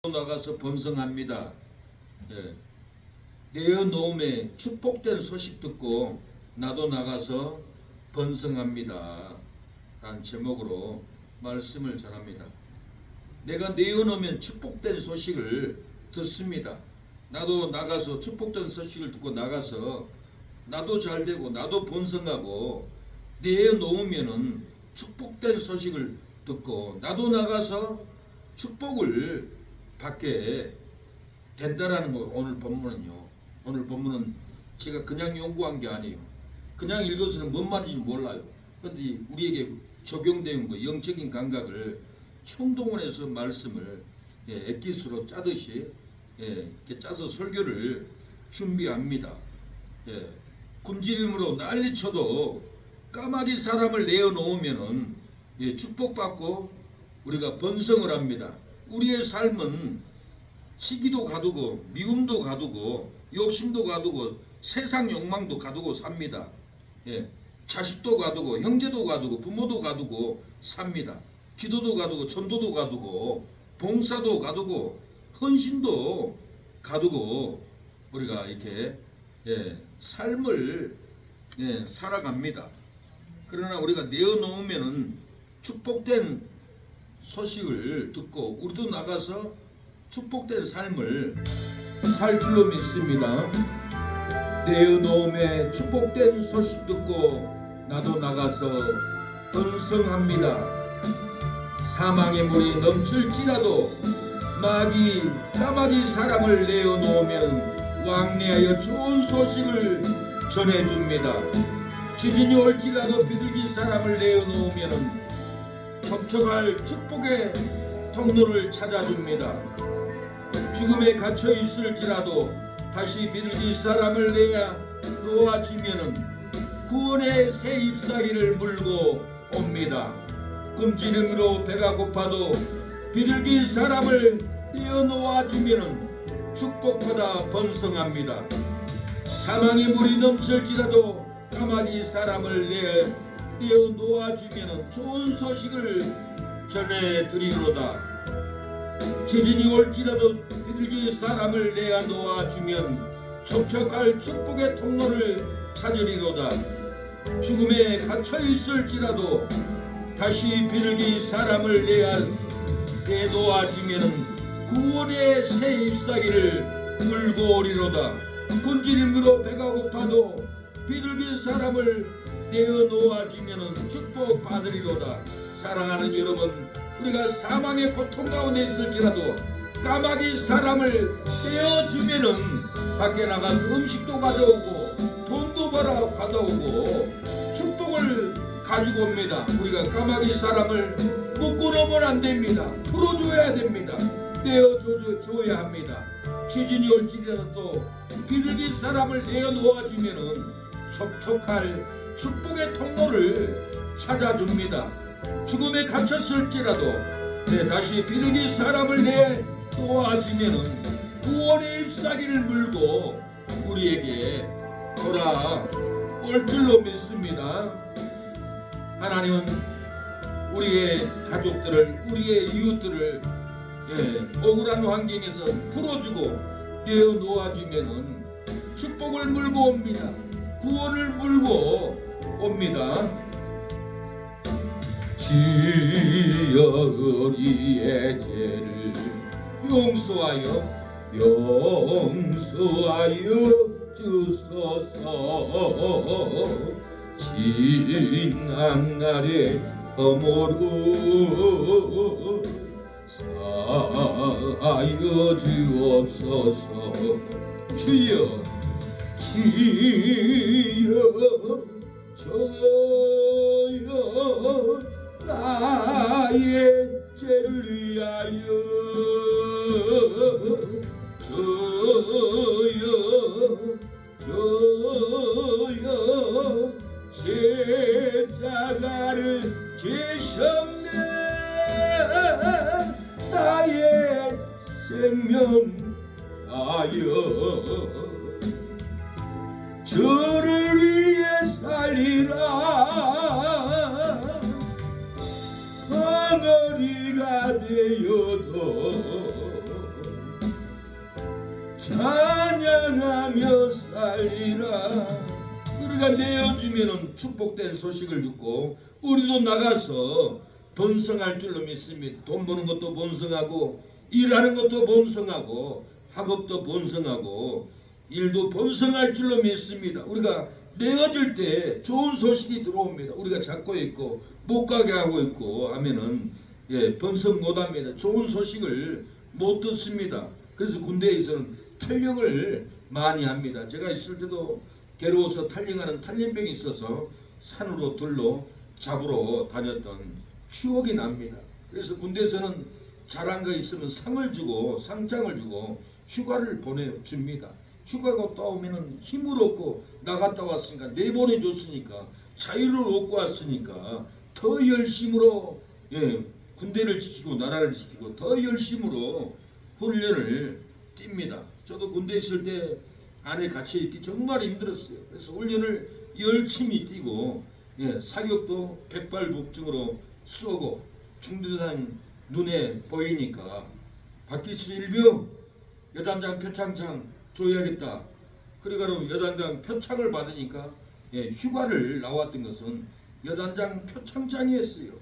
나가서 번성합니다. 예. 내어놓음에 축복된 소식 듣고 나도 나가서 번성합니다. 라는 제목으로 말씀을 전합니다. 내가 내어놓으면 축복된 소식을 듣습니다. 나도 나가서 축복된 소식을 듣고 나가서 나도 잘되고 나도 번성하고 내어놓으면은 축복된 소식을 듣고 나도 나가서 축복을 받게 된다라는 거. 오늘 본문은요. 오늘 본문은 제가 그냥 연구한 게 아니에요. 그냥 읽어서는 뭔 말인지 몰라요. 그런데 우리에게 적용되는 거, 영적인 감각을 총동원해서 말씀을 엑기스로 짜듯이 이렇게 짜서 설교를 준비합니다. 굶주림으로 난리쳐도 까마귀 사람을 내어놓으면은 축복받고 우리가 번성을 합니다. 우리의 삶은 시기도 가두고 미움도 가두고 욕심도 가두고 세상 욕망도 가두고 삽니다. 자식도 가두고 형제도 가두고 부모도 가두고 삽니다. 기도도 가두고 전도도 가두고 봉사도 가두고 헌신도 가두고 우리가 이렇게 삶을 살아갑니다. 그러나 우리가 내어놓으면은 축복된 소식을 듣고 우리도 나가서 축복된 삶을 살 줄로 믿습니다. 내어놓음에 축복된 소식 듣고 나도 나가서 번성합니다. 사망의 물이 넘칠지라도 까마귀 사람을 내어놓으면 왕래하여 좋은 소식을 전해줍니다. 지진이 올지라도 비둘기 사람을 내어놓으면 척척할 축복의 통로를 찾아줍니다. 죽음에 갇혀 있을지라도 다시 비둘기 사람을 놓아주면은 구원의 새 잎사귀를 물고 옵니다. 굶주림으로 배가 고파도 비둘기 사람을 떼어놓아주면은 축복받아 번성합니다. 사망의 물이 넘칠지라도 까마귀 사람을 떼어놓아주면은 좋은 소식을 전해드리로다. 지진이 올지라도 비둘기 사람을 내어놓아주면 척척할 축복의 통로를 찾으리로다. 죽음에 갇혀 있을지라도 다시 비둘기 사람을 내놓아주면 구원의 새 잎사귀를 물고 오리로다. 굶주림으로 배가 고파도 비둘기 사람을 내어놓아주면 축복받으리로다. 사랑하는 여러분, 우리가 사망의 고통 가운데 있을지라도 까마귀 사람을 떼어주면은 밖에 나가서 음식도 가져오고 돈도 받아오고 축복을 가지고 옵니다. 우리가 까마귀 사람을 묶고 놓으면 안 됩니다. 풀어줘야 됩니다. 떼어줘야 합니다. 지진이 올지라도 비둘기 사람을 내어놓아주면은 촉촉할 축복의 통로를 찾아줍니다. 죽음에 갇혔을지라도 다시 비둘기 사람을 내놓아주면은 구원의 잎사귀를 물고 우리에게 돌아올 줄로 믿습니다. 하나님은 우리의 가족들을, 우리의 이웃들을 억울한 환경에서 풀어주고 내어놓아주면은 축복을 물고 옵니다. 구원을 물고 옵니다. 주여 우리의 죄를 용서하여 주소서. 지난 날의 허물을 사하여 주옵소서. 주여 저여 나의 죄를 위하여 저여 십자가를 지셨네. 나의 생명 하여 저를 위해 살리라. 덩어리가 되어도 찬양하며 살리라. 우리가 내어주면은 축복된 소식을 듣고 우리도 나가서 번성할 줄로 믿습니다. 돈 버는 것도 번성하고 일하는 것도 번성하고 학업도 번성하고 일도 번성할 줄로 믿습니다. 우리가 내어줄 때 좋은 소식이 들어옵니다. 우리가 잡고 있고 못 가게 하고 있고 하면은 번성 못합니다. 좋은 소식을 못 듣습니다. 그래서 군대에서는 탈영을 많이 합니다. 제가 있을 때도 괴로워서 탈영하는 탈영병이 있어서 산으로 들로 잡으러 다녔던 추억이 납니다. 그래서 군대에서는 잘한 거 있으면 상을 주고 상장을 주고 휴가를 보내줍니다. 휴가가 떠오면은 힘을 얻고 나갔다 왔으니까 내보내줬으니까 자유를 얻고 왔으니까 더 열심으로 군대를 지키고 나라를 지키고 더 열심으로 훈련을 띱니다. 저도 군대 있을 때 안에 갇혀 있기 정말 힘들었어요. 그래서 훈련을 열심히 뛰고 사격도 백발복중으로 쏘고 중대장 눈에 보이니까 박기수 일병 여단장 표창장 줘야겠다. 그러니까 여단장 표창을 받으니까 휴가를 나왔던 것은 여단장 표창장이었어요.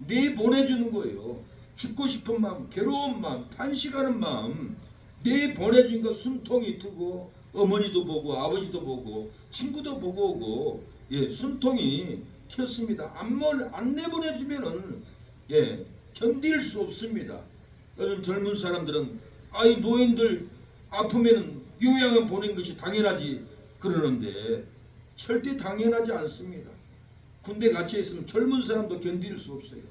내보내주는 거예요. 죽고 싶은 마음, 괴로운 마음, 탄식하는 마음 내보내준 거 숨통이 트고 어머니도 보고 아버지도 보고 친구도 보고 오고 숨통이 튀었습니다. 안 내보내주면은 견딜 수 없습니다. 요즘 젊은 사람들은 아이 노인들 아프면은 요양원 보낸 것이 당연하지 그러는데 절대 당연하지 않습니다. 군대 갇혀 있으면 젊은 사람도 견딜 수 없어요.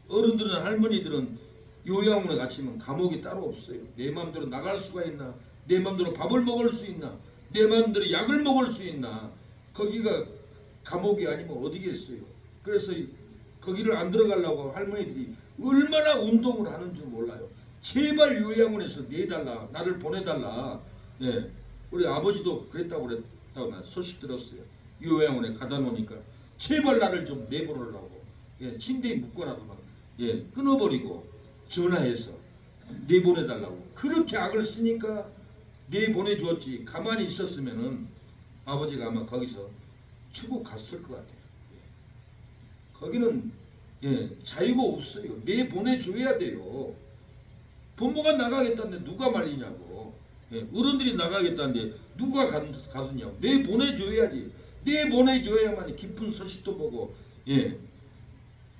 어른들은 할머니들은 요양원에 갇히면 감옥이 따로 없어요. 내 마음대로 나갈 수가 있나? 내 마음대로 밥을 먹을 수 있나? 내 마음대로 약을 먹을 수 있나? 거기가 감옥이 아니면 어디겠어요. 그래서 거기를 안 들어가려고 할머니들이 얼마나 운동을 하는 줄 몰라요. 제발 요양원에서 내달라, 나를 보내달라. 우리 아버지도 그랬다고 소식 들었어요. 요양원에 가다 놓으니까 제발 나를 좀 내보내려고 침대에 묶어놔도 끊어버리고 전화해서 내보내달라고 그렇게 악을 쓰니까 내보내주었지. 가만히 있었으면은 아버지가 아마 거기서 천국 갔을 것 같아요. 거기는 자유가 없어요. 내보내줘야 돼요. 부모가 나가겠다는데 누가 말리냐고. 어른들이 나가겠다는데 누가 가느냐고. 내보내줘야지. 내보내줘야만 깊은 소식도 보고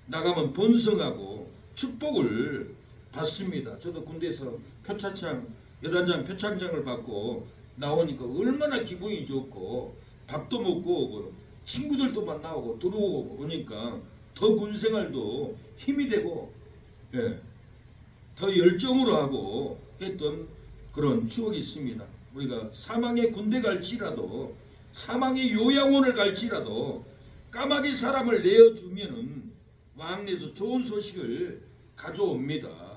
나가면 번성하고 축복을 받습니다. 저도 군대에서 표창장 여단장 표창장을 받고 나오니까 얼마나 기분이 좋고 밥도 먹고 오고 친구들도 만나고 들어오고 오니까 더 군생활도 힘이 되고 더 열정으로 하고 했던 그런 추억이 있습니다. 우리가 사망의 군대 갈지라도 사망의 요양원을 갈지라도 까마귀 사람을 내어주면은 왕래에서 좋은 소식을 가져옵니다.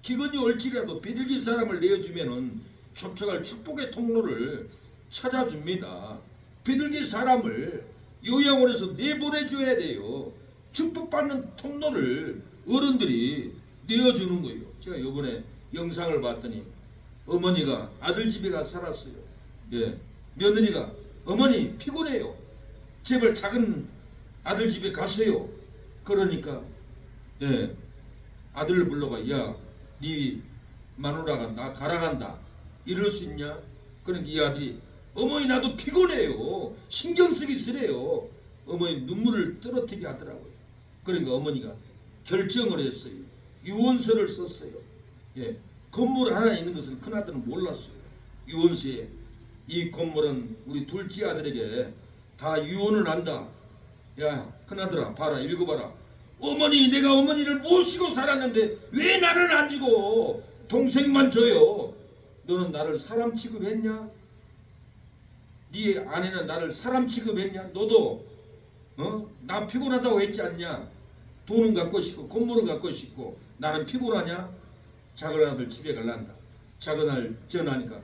기근이 올지라도 비둘기 사람을 내어주면은 촉촉할 축복의 통로를 찾아줍니다. 비둘기 사람을 요양원에서 내보내줘야 돼요. 축복받는 통로를 어른들이 내어주는 거예요. 제가 이번에 영상을 봤더니 어머니가 아들 집에 가 살았어요. 며느리가 어머니 피곤해요. 제발 작은 아들 집에 가세요. 그러니까 아들을 불러가 야, 네 마누라가 나 가라간다. 이럴 수 있냐? 그러니까 이 아들이 어머니 나도 피곤해요. 신경 쓰기 싫어요. 어머니 눈물을 떨어뜨리게 하더라고요. 그러니까 어머니가 결정을 했어요. 유언서를 썼어요. 건물 하나 있는 것을 큰아들은 몰랐어요. 유언서에 이 건물은 우리 둘째 아들에게 다 유언을 한다. 야 큰아들아 봐라 읽어봐라. 어머니 내가 어머니를 모시고 살았는데 왜 나를 안 주고 동생만 줘요. 너는 나를 사람 취급했냐? 네 아내는 나를 사람 취급했냐? 너도 나 피곤하다고 했지 않냐? 돈은 갖고 싶고 건물은 갖고 싶고 나는 피곤하냐? 작은 아들 집에 갈란다. 작은 아들 전화하니까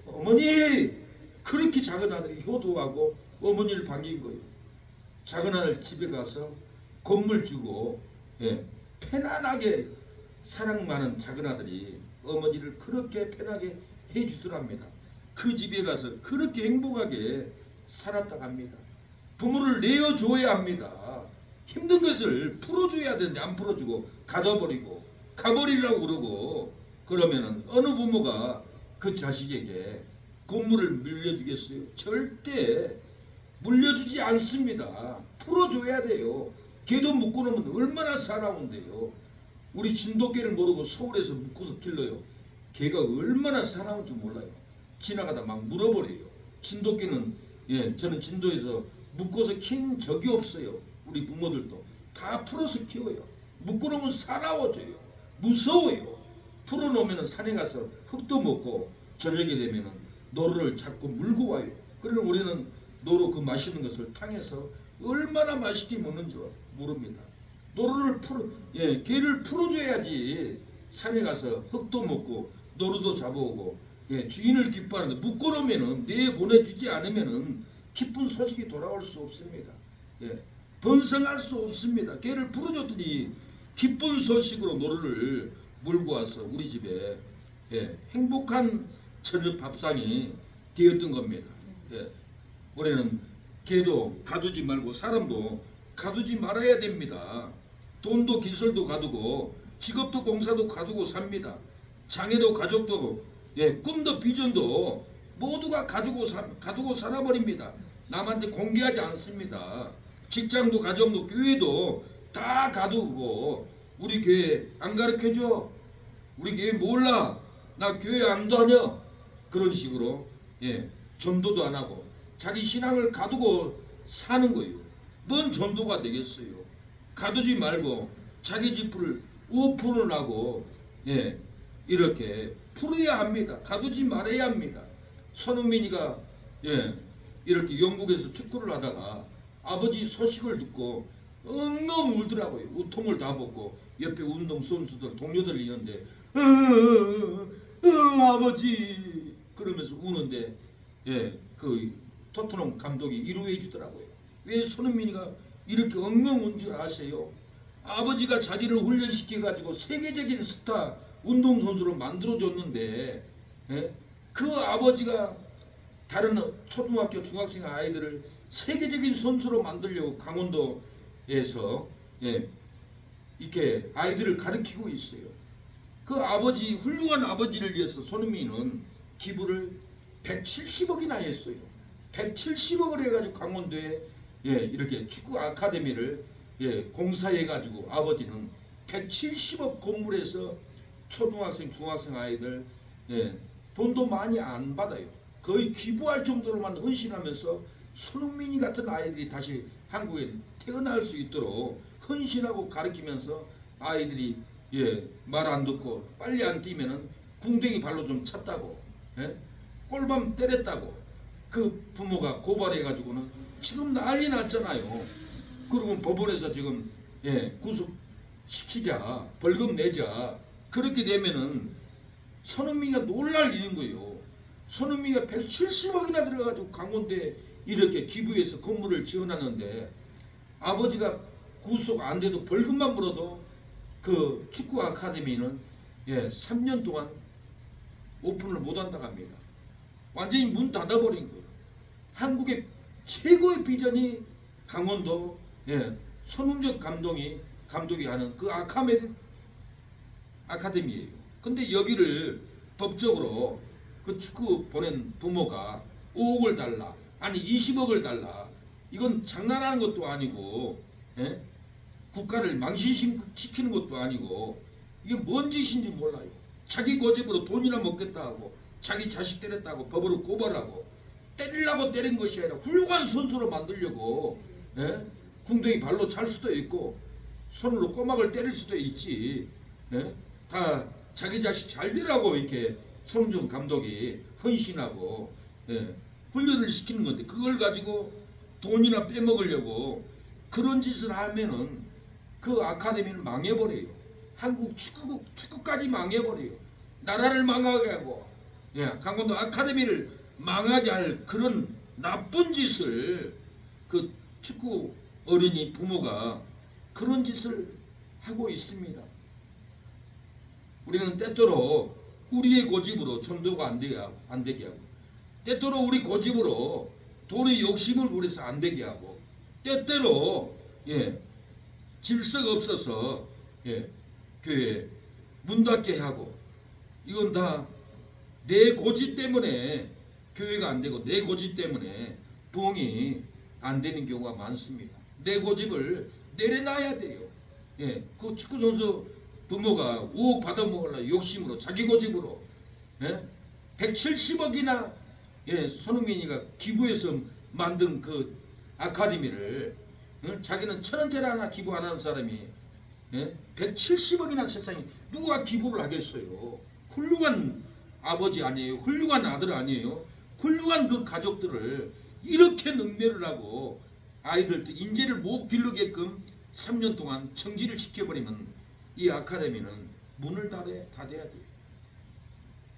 어머니 그렇게 작은 아들이 효도하고 어머니를 반긴 거예요. 작은 아들 집에 가서 건물 주고 편안하게 사랑 많은 작은 아들이 어머니를 그렇게 편하게 해주더랍니다. 그 집에 가서 그렇게 행복하게 살았다고 합니다. 부모를 내어줘야 합니다. 힘든 것을 풀어줘야 되는데 안 풀어주고 가둬버리고 가버리라고 그러고 그러면은 어느 부모가 그 자식에게 건물을 물려주겠어요? 절대 물려주지 않습니다. 풀어줘야 돼요. 걔도 묶어놓으면 얼마나 사나운데요. 우리 진돗개를 모르고 서울에서 묶어서 길러요. 걔가 얼마나 사나운 줄 몰라요. 지나가다 막 물어버려요. 진돗개는 저는 진도에서 묶어서 킨 적이 없어요. 우리 부모들도 다 풀어서 키워요. 묶어놓으면 사나워져요. 무서워요. 풀어놓으면 산에 가서 흙도 먹고 저녁에 되면 노루를 잡고 물고 와요. 그러면 우리는 노루 그 맛있는 것을 탕해서 얼마나 맛있게 먹는 줄 모릅니다. 노루를 개를 풀어줘야지 산에 가서 흙도 먹고 노루도 잡아오고 주인을 기뻐하는데 묶어놓으면 내보내주지 않으면 기쁜 소식이 돌아올 수 없습니다. 번성할 수 없습니다. 개를 풀어줬더니 기쁜 소식으로 노루를 물고 와서 우리 집에 행복한 저녁 밥상이 되었던 겁니다. 올해는 개도 가두지 말고 사람도 가두지 말아야 됩니다. 돈도 기술도 가두고 직업도 공사도 가두고 삽니다. 장애도 가족도 꿈도 비전도 모두가 가두고 살아버립니다. 남한테 공개하지 않습니다. 직장도 가정도 교회도 다 가두고 우리 교회 안 가르쳐줘. 우리 교회 몰라. 나 교회 안 다녀. 그런 식으로 전도도 안 하고 자기 신앙을 가두고 사는 거예요. 뭔 전도가 되겠어요. 가두지 말고 자기 지푸를 오픈을 하고 이렇게 풀어야 합니다. 가두지 말아야 합니다. 손흥민이가 이렇게 영국에서 축구를 하다가 아버지 소식을 듣고 엉엉 울더라고요. 우통을 다 벗고 옆에 운동선수들 동료들이 있는데 아버지 그러면서 우는데 그 토트넘 감독이 위로해 주더라고요. 왜 손흥민이가 이렇게 엉엉 운 줄 아세요? 아버지가 자기를 훈련시켜 가지고 세계적인 스타 운동선수로 만들어줬는데 그 아버지가 다른 초등학교 중학생 아이들을 세계적인 선수로 만들려고 강원도에서 이렇게 아이들을 가르치고 있어요. 그 아버지 훌륭한 아버지를 위해서 손흥민은 기부를 170억이나 했어요. 170억을 해가지고 강원도에 이렇게 축구 아카데미를 공사해가지고 아버지는 170억 건물에서 초등학생 중학생 아이들 돈도 많이 안 받아요. 거의 기부할 정도로만 헌신하면서 손흥민이 같은 아이들이 다시 한국에 태어날 수 있도록 헌신하고 가르치면서 아이들이 말 안 듣고 빨리 안 뛰면은 궁뎅이 발로 좀 찼다고 꼴밤 때렸다고 그 부모가 고발해가지고는 지금 난리 났잖아요. 그리고 법원에서 지금 구속시키자 벌금 내자 그렇게 되면은 손흥민이가 놀랄 일인 거예요. 손흥민이가 170억이나 들어가지고 강원도에 이렇게 기부해서 건물을 지어놨는데 아버지가 구속 안 돼도 벌금만 물어도 그 축구 아카데미는 3년 동안 오픈을 못 한다고 합니다. 완전히 문 닫아버린 거예요. 한국의 최고의 비전이 강원도 손흥적 감독이 하는 그 아카데미예요. 근데 여기를 법적으로 그 축구 보낸 부모가 5억을 달라 아니 20억을 달라 이건 장난하는 것도 아니고 국가를 망신시키는 것도 아니고 이게 뭔 짓인지 몰라요. 자기 고집으로 돈이나 먹겠다 하고 자기 자식 때렸다고 법으로 고발하고 때리려고 때린 것이 아니라 훌륭한 선수로 만들려고 궁뎅이 발로 찰 수도 있고 손으로 꼬막을 때릴 수도 있지 다 자기 자식 잘 되라고 이렇게 손흥민 감독이 헌신하고 훈련을 시키는 건데 그걸 가지고 돈이나 빼먹으려고 그런 짓을 하면은 그 아카데미는 망해버려요. 한국 축구까지 망해버려요. 나라를 망하게 하고 강원도 아카데미를 망하게 할 그런 나쁜 짓을 그 축구 어린이 부모가 그런 짓을 하고 있습니다. 우리는 때때로 우리의 고집으로 전도가 안 되게 하고, 때때로 우리 고집으로 돈의 욕심을 부려서 안 되게 하고, 때때로 질서가 없어서 교회 문 닫게 하고, 이건 다 내 고집 때문에 교회가 안 되고 내 고집 때문에 부흥이 안 되는 경우가 많습니다. 내 고집을 내려놔야 돼요. 그 축구 선수 부모가 5억 받아먹으려 욕심으로 자기 고집으로 170억이나 손흥민이가 기부해서 만든 그 아카데미를 자기는 1,000원짜리 하나 기부 안 하는 사람이 170억이나 세상에 누가 기부를 하겠어요. 훌륭한 아버지 아니에요. 훌륭한 아들 아니에요. 훌륭한 그 가족들을 이렇게 능멸을 하고 아이들 인재를 못 기르게끔 3년 동안 정지를 시켜버리면 이 아카데미는 문을 닫아야 돼요.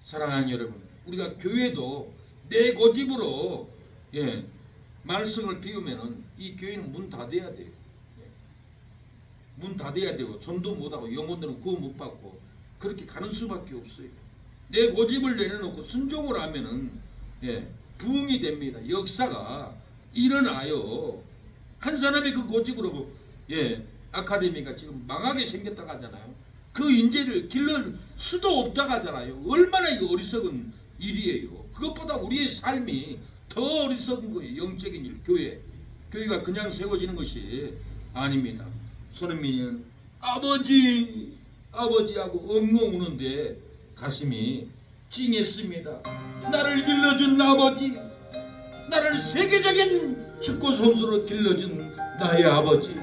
사랑하는 여러분, 우리가 교회도 내 고집으로 말씀을 비우면은 이 교회는 문 닫아야 돼요. 문 닫아야 되고 전도 못하고 영혼들은 구원 못 받고 그렇게 가는 수밖에 없어요. 내 고집을 내려놓고 순종을 하면은 부흥이 됩니다. 역사가 일어나요. 한 사람의 그 고집으로 아카데미가 지금 망하게 생겼다고 하잖아요. 그 인재를 길러 수도 없다고 하잖아요. 얼마나 이 어리석은 일이에요. 그것보다 우리의 삶이 더 어리석은 거예요. 영적인 일, 교회가 그냥 세워지는 것이 아닙니다. 손흥민은 아버지하고 엉엉 우는데 가슴이 찡했습니다. 나를 길러준 아버지, 나를 세계적인 축구 선수로 길러준 나의 아버지,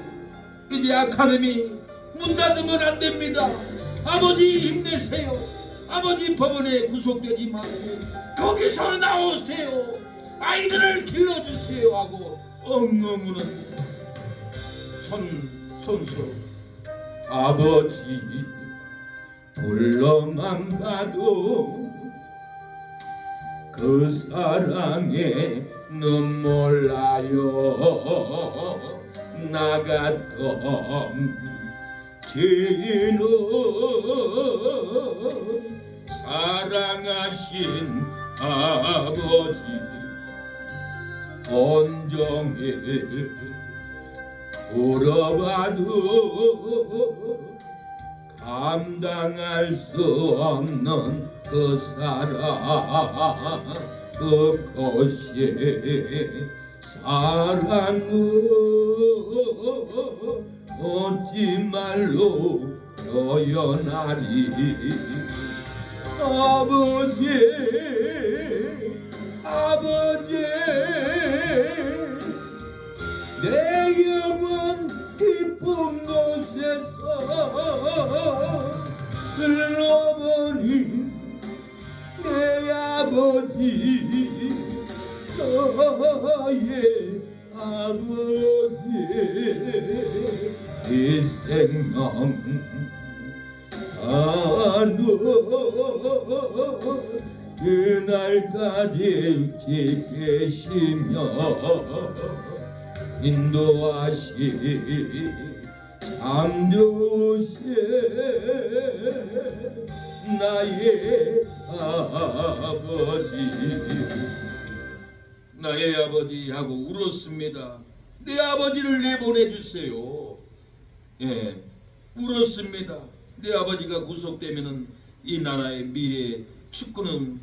이제 아카데미 문 닫으면 안 됩니다. 아버지 힘내세요. 아버지 법원에 구속되지 마세요. 거기서 나오세요. 아이들을 길러주세요 하고 엉엉 우는 손수. 아버지 불러만 봐도 그 사랑에 눈물 나요. 나 같던 죄인을 사랑하신 아버지 온종일 울어봐도 감당할 수 없는 그 사랑, 그것이 사랑은 어찌 말로 표현하리. 아버지 내 영혼 깊은 곳에서 흘러보니 내 아버지, 너의 아버지 이 생명 그날까지 지키시며 인도하시 잠드세 나의 아버지 하고 울었습니다. 내 아버지를 내보내주세요. 울었습니다. 내 아버지가 구속되면은 이 나라의 미래 축구는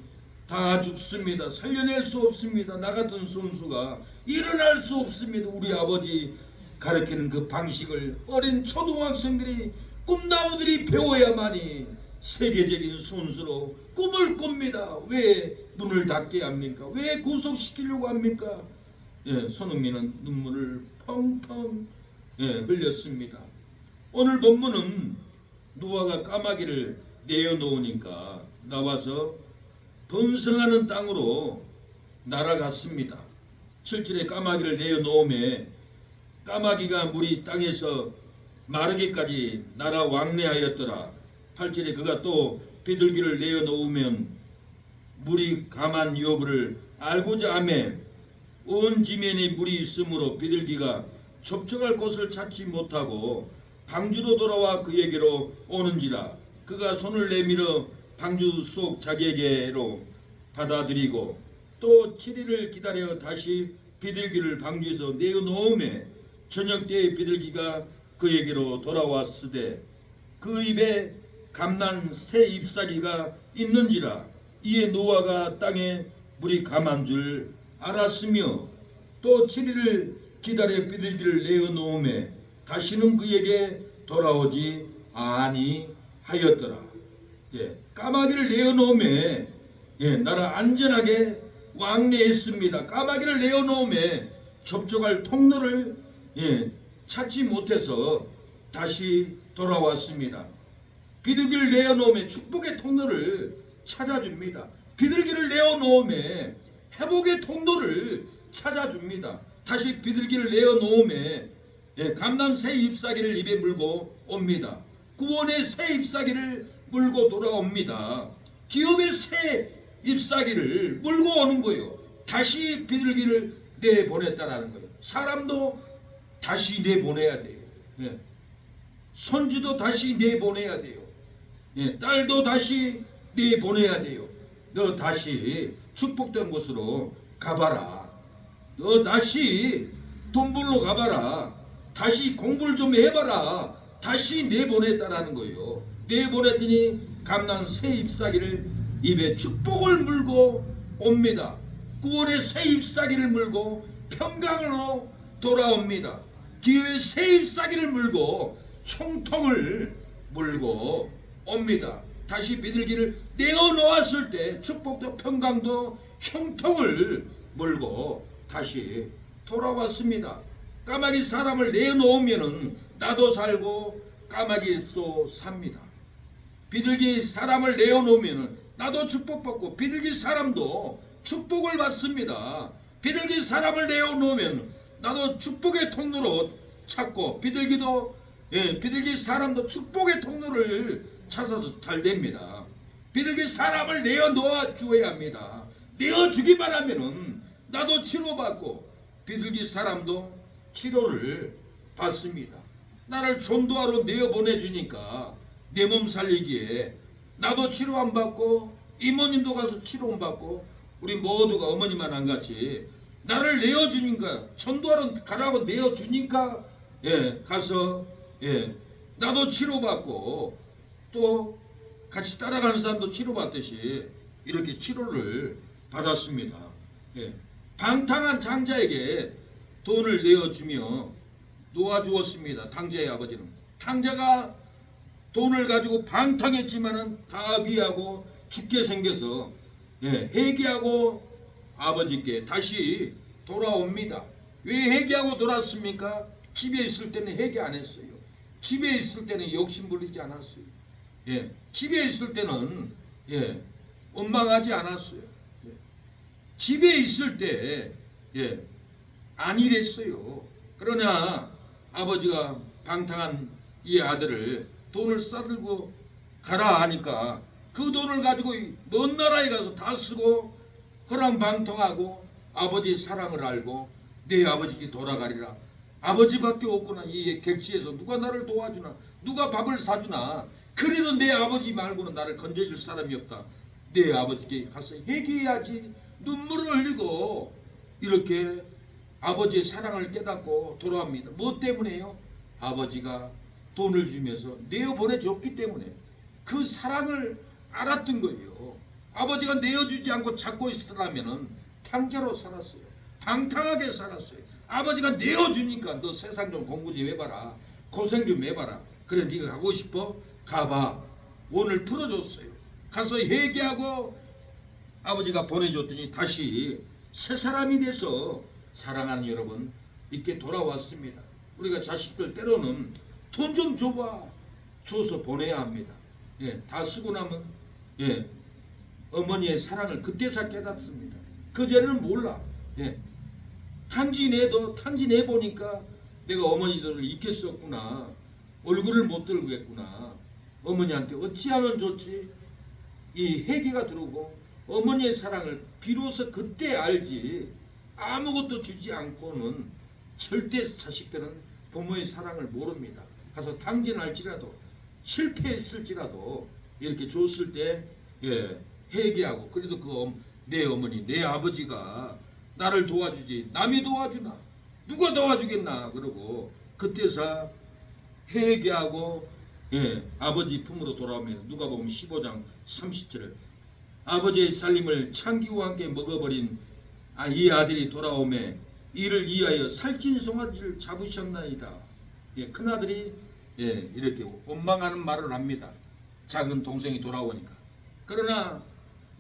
다 죽습니다. 살려낼 수 없습니다. 나 같은 선수가 일어날 수 없습니다. 우리 아버지 가르치는 그 방식을 어린 초등학생들이 꿈나무들이 배워야만이 세계적인 선수로 꿈을 꿉니다. 왜 문을 닫게 합니까? 왜 구속시키려고 합니까? 손흥민은 눈물을 펑펑 흘렸습니다. 오늘 본문은 노아가 까마귀를 내어놓으니까 나와서 번성하는 땅으로 날아갔습니다. 7절에 까마귀를 내어놓음에 까마귀가 물이 땅에서 마르기까지 날아 왕래하였더라. 8절에 그가 또 비둘기를 내어놓으면 물이 감한 여부를 알고자 하며 온 지면에 물이 있으므로 비둘기가 접촉할 곳을 찾지 못하고 방주로 돌아와 그에게로 오는지라. 그가 손을 내밀어 방주 속 자기에게로 받아들이고 또 7일을 기다려 다시 비둘기를 방주에서 내어놓음에 저녁 때의 비둘기가 그에게로 돌아왔으되 그 입에 감난 새 잎사귀가 있는지라 이에 노아가 땅에 물이 감한 줄 알았으며 또 7일을 기다려 비둘기를 내어놓음에 다시는 그에게 돌아오지 아니하였더라. 까마귀를 내어놓음에 나를 안전하게 왕래했습니다. 까마귀를 내어놓음에 접촉할 통로를 찾지 못해서 다시 돌아왔습니다. 비둘기를 내어놓음에 축복의 통로를 찾아줍니다. 비둘기를 내어놓음에 회복의 통로를 찾아줍니다. 다시 비둘기를 내어놓음에 감난 새 잎사귀를 입에 물고 옵니다. 구원의 새 잎사귀를 물고 돌아옵니다. 기업의 새 잎사귀를 물고 오는 거예요. 다시 비둘기를 내보냈다라는 거예요. 사람도 다시 내보내야 돼요. 손주도 다시 내보내야 돼요. 딸도 다시 내보내야 돼요. 너 다시 축복된 곳으로 가봐라. 너 다시 돈 벌러 가봐라. 다시 공부를 좀 해봐라. 다시 내보냈다라는 거예요. 내보냈더니 감난 새 잎사귀를 입에 축복을 물고 옵니다. 구원의 새 잎사귀를 물고 평강으로 돌아옵니다. 기회의 새 잎사귀를 물고 형통을 물고 옵니다. 다시 비둘기를 내어놓았을 때 축복도 평강도 형통을 물고 다시 돌아왔습니다. 까마귀 사람을 내어놓으면 나도 살고 까마귀도 삽니다. 비둘기 사람을 내어놓으면 나도 축복받고 비둘기 사람도 축복을 받습니다. 비둘기 사람을 내어놓으면 나도 축복의 통로로 찾고 비둘기 사람도 축복의 통로를 찾아서 잘 됩니다. 비둘기 사람을 내어놓아 주어야 합니다. 내어주기만 하면은 나도 치료받고 비둘기 사람도 치료를 받습니다. 나를 전도하러 내어보내주니까 내 몸 살리기에 나도 치료 안 받고 이모님도 가서 치료 안 받고 우리 모두가 어머니만 안 같이 나를 내어주니까 전도하러 가라고 내어주니까 가서 나도 치료받고 또 같이 따라가는 사람도 치료받듯이 이렇게 치료를 받았습니다. 방탕한 장자에게 돈을 내어주며 놓아주었습니다. 탕자의 아버지는 탕자가 돈을 가지고 방탕했지만은 다 위하고 죽게 생겨서 회개하고 아버지께 다시 돌아옵니다. 왜 회개하고 돌아왔습니까? 집에 있을 때는 회개 안 했어요. 집에 있을 때는 욕심 부리지 않았어요. 집에 있을 때는 원망하지 않았어요. 집에 있을 때 안 이랬어요. 그러나 아버지가 방탕한 이 아들을 돈을 싸들고 가라 하니까 그 돈을 가지고 먼 나라에 가서 다 쓰고 허랑방탕하고 아버지의 사랑을 알고 내 아버지께 돌아가리라. 아버지밖에 없구나. 이 객지에서 누가 나를 도와주나, 누가 밥을 사주나. 그래도 내 아버지 말고는 나를 건져줄 사람이 없다. 내 아버지께 가서 얘기해야지. 눈물을 흘리고 이렇게 아버지의 사랑을 깨닫고 돌아옵니다. 뭐 때문에요? 아버지가 돈을 주면서 내어보내줬기 때문에 그 사랑을 알았던 거예요. 아버지가 내어주지 않고 찾고 있었다면 탕자로 살았어요. 방탕하게 살았어요. 아버지가 내어주니까 너 세상 좀 공부 좀 해봐라. 고생 좀 해봐라. 그래 네가 가고 싶어? 가봐. 오늘 풀어줬어요. 가서 회개하고 아버지가 보내줬더니 다시 새 사람이 돼서 사랑하는 여러분 이렇게 돌아왔습니다. 우리가 자식들 때로는 돈 좀 줘봐. 줘서 보내야 합니다. 다 쓰고 나면 어머니의 사랑을 그때서 깨닫습니다. 그전에는 몰라. 탄지 내보니까 내가 어머니들을 잊겠었구나. 얼굴을 못 들겠구나. 어머니한테 어찌하면 좋지? 이 회개가 들어오고 어머니의 사랑을 비로소 그때 알지. 아무것도 주지 않고는 절대 자식들은 부모의 사랑을 모릅니다. 가서 탕진할지라도 실패했을지라도 이렇게 줬을 때 예, 회개하고 그래도 내 어머니 내 아버지가 나를 도와주지 남이 도와주나 누가 도와주겠나 그러고 그때서 회개하고 예, 아버지 품으로 돌아오면 누가 보면 15장 30절 아버지의 살림을 창기와 함께 먹어버린 이 아들이 돌아오매 이를 위하여 살찐 송아지를 잡으셨나이다. 예, 큰아들이 예, 이렇게 원망하는 말을 합니다. 작은 동생이 돌아오니까. 그러나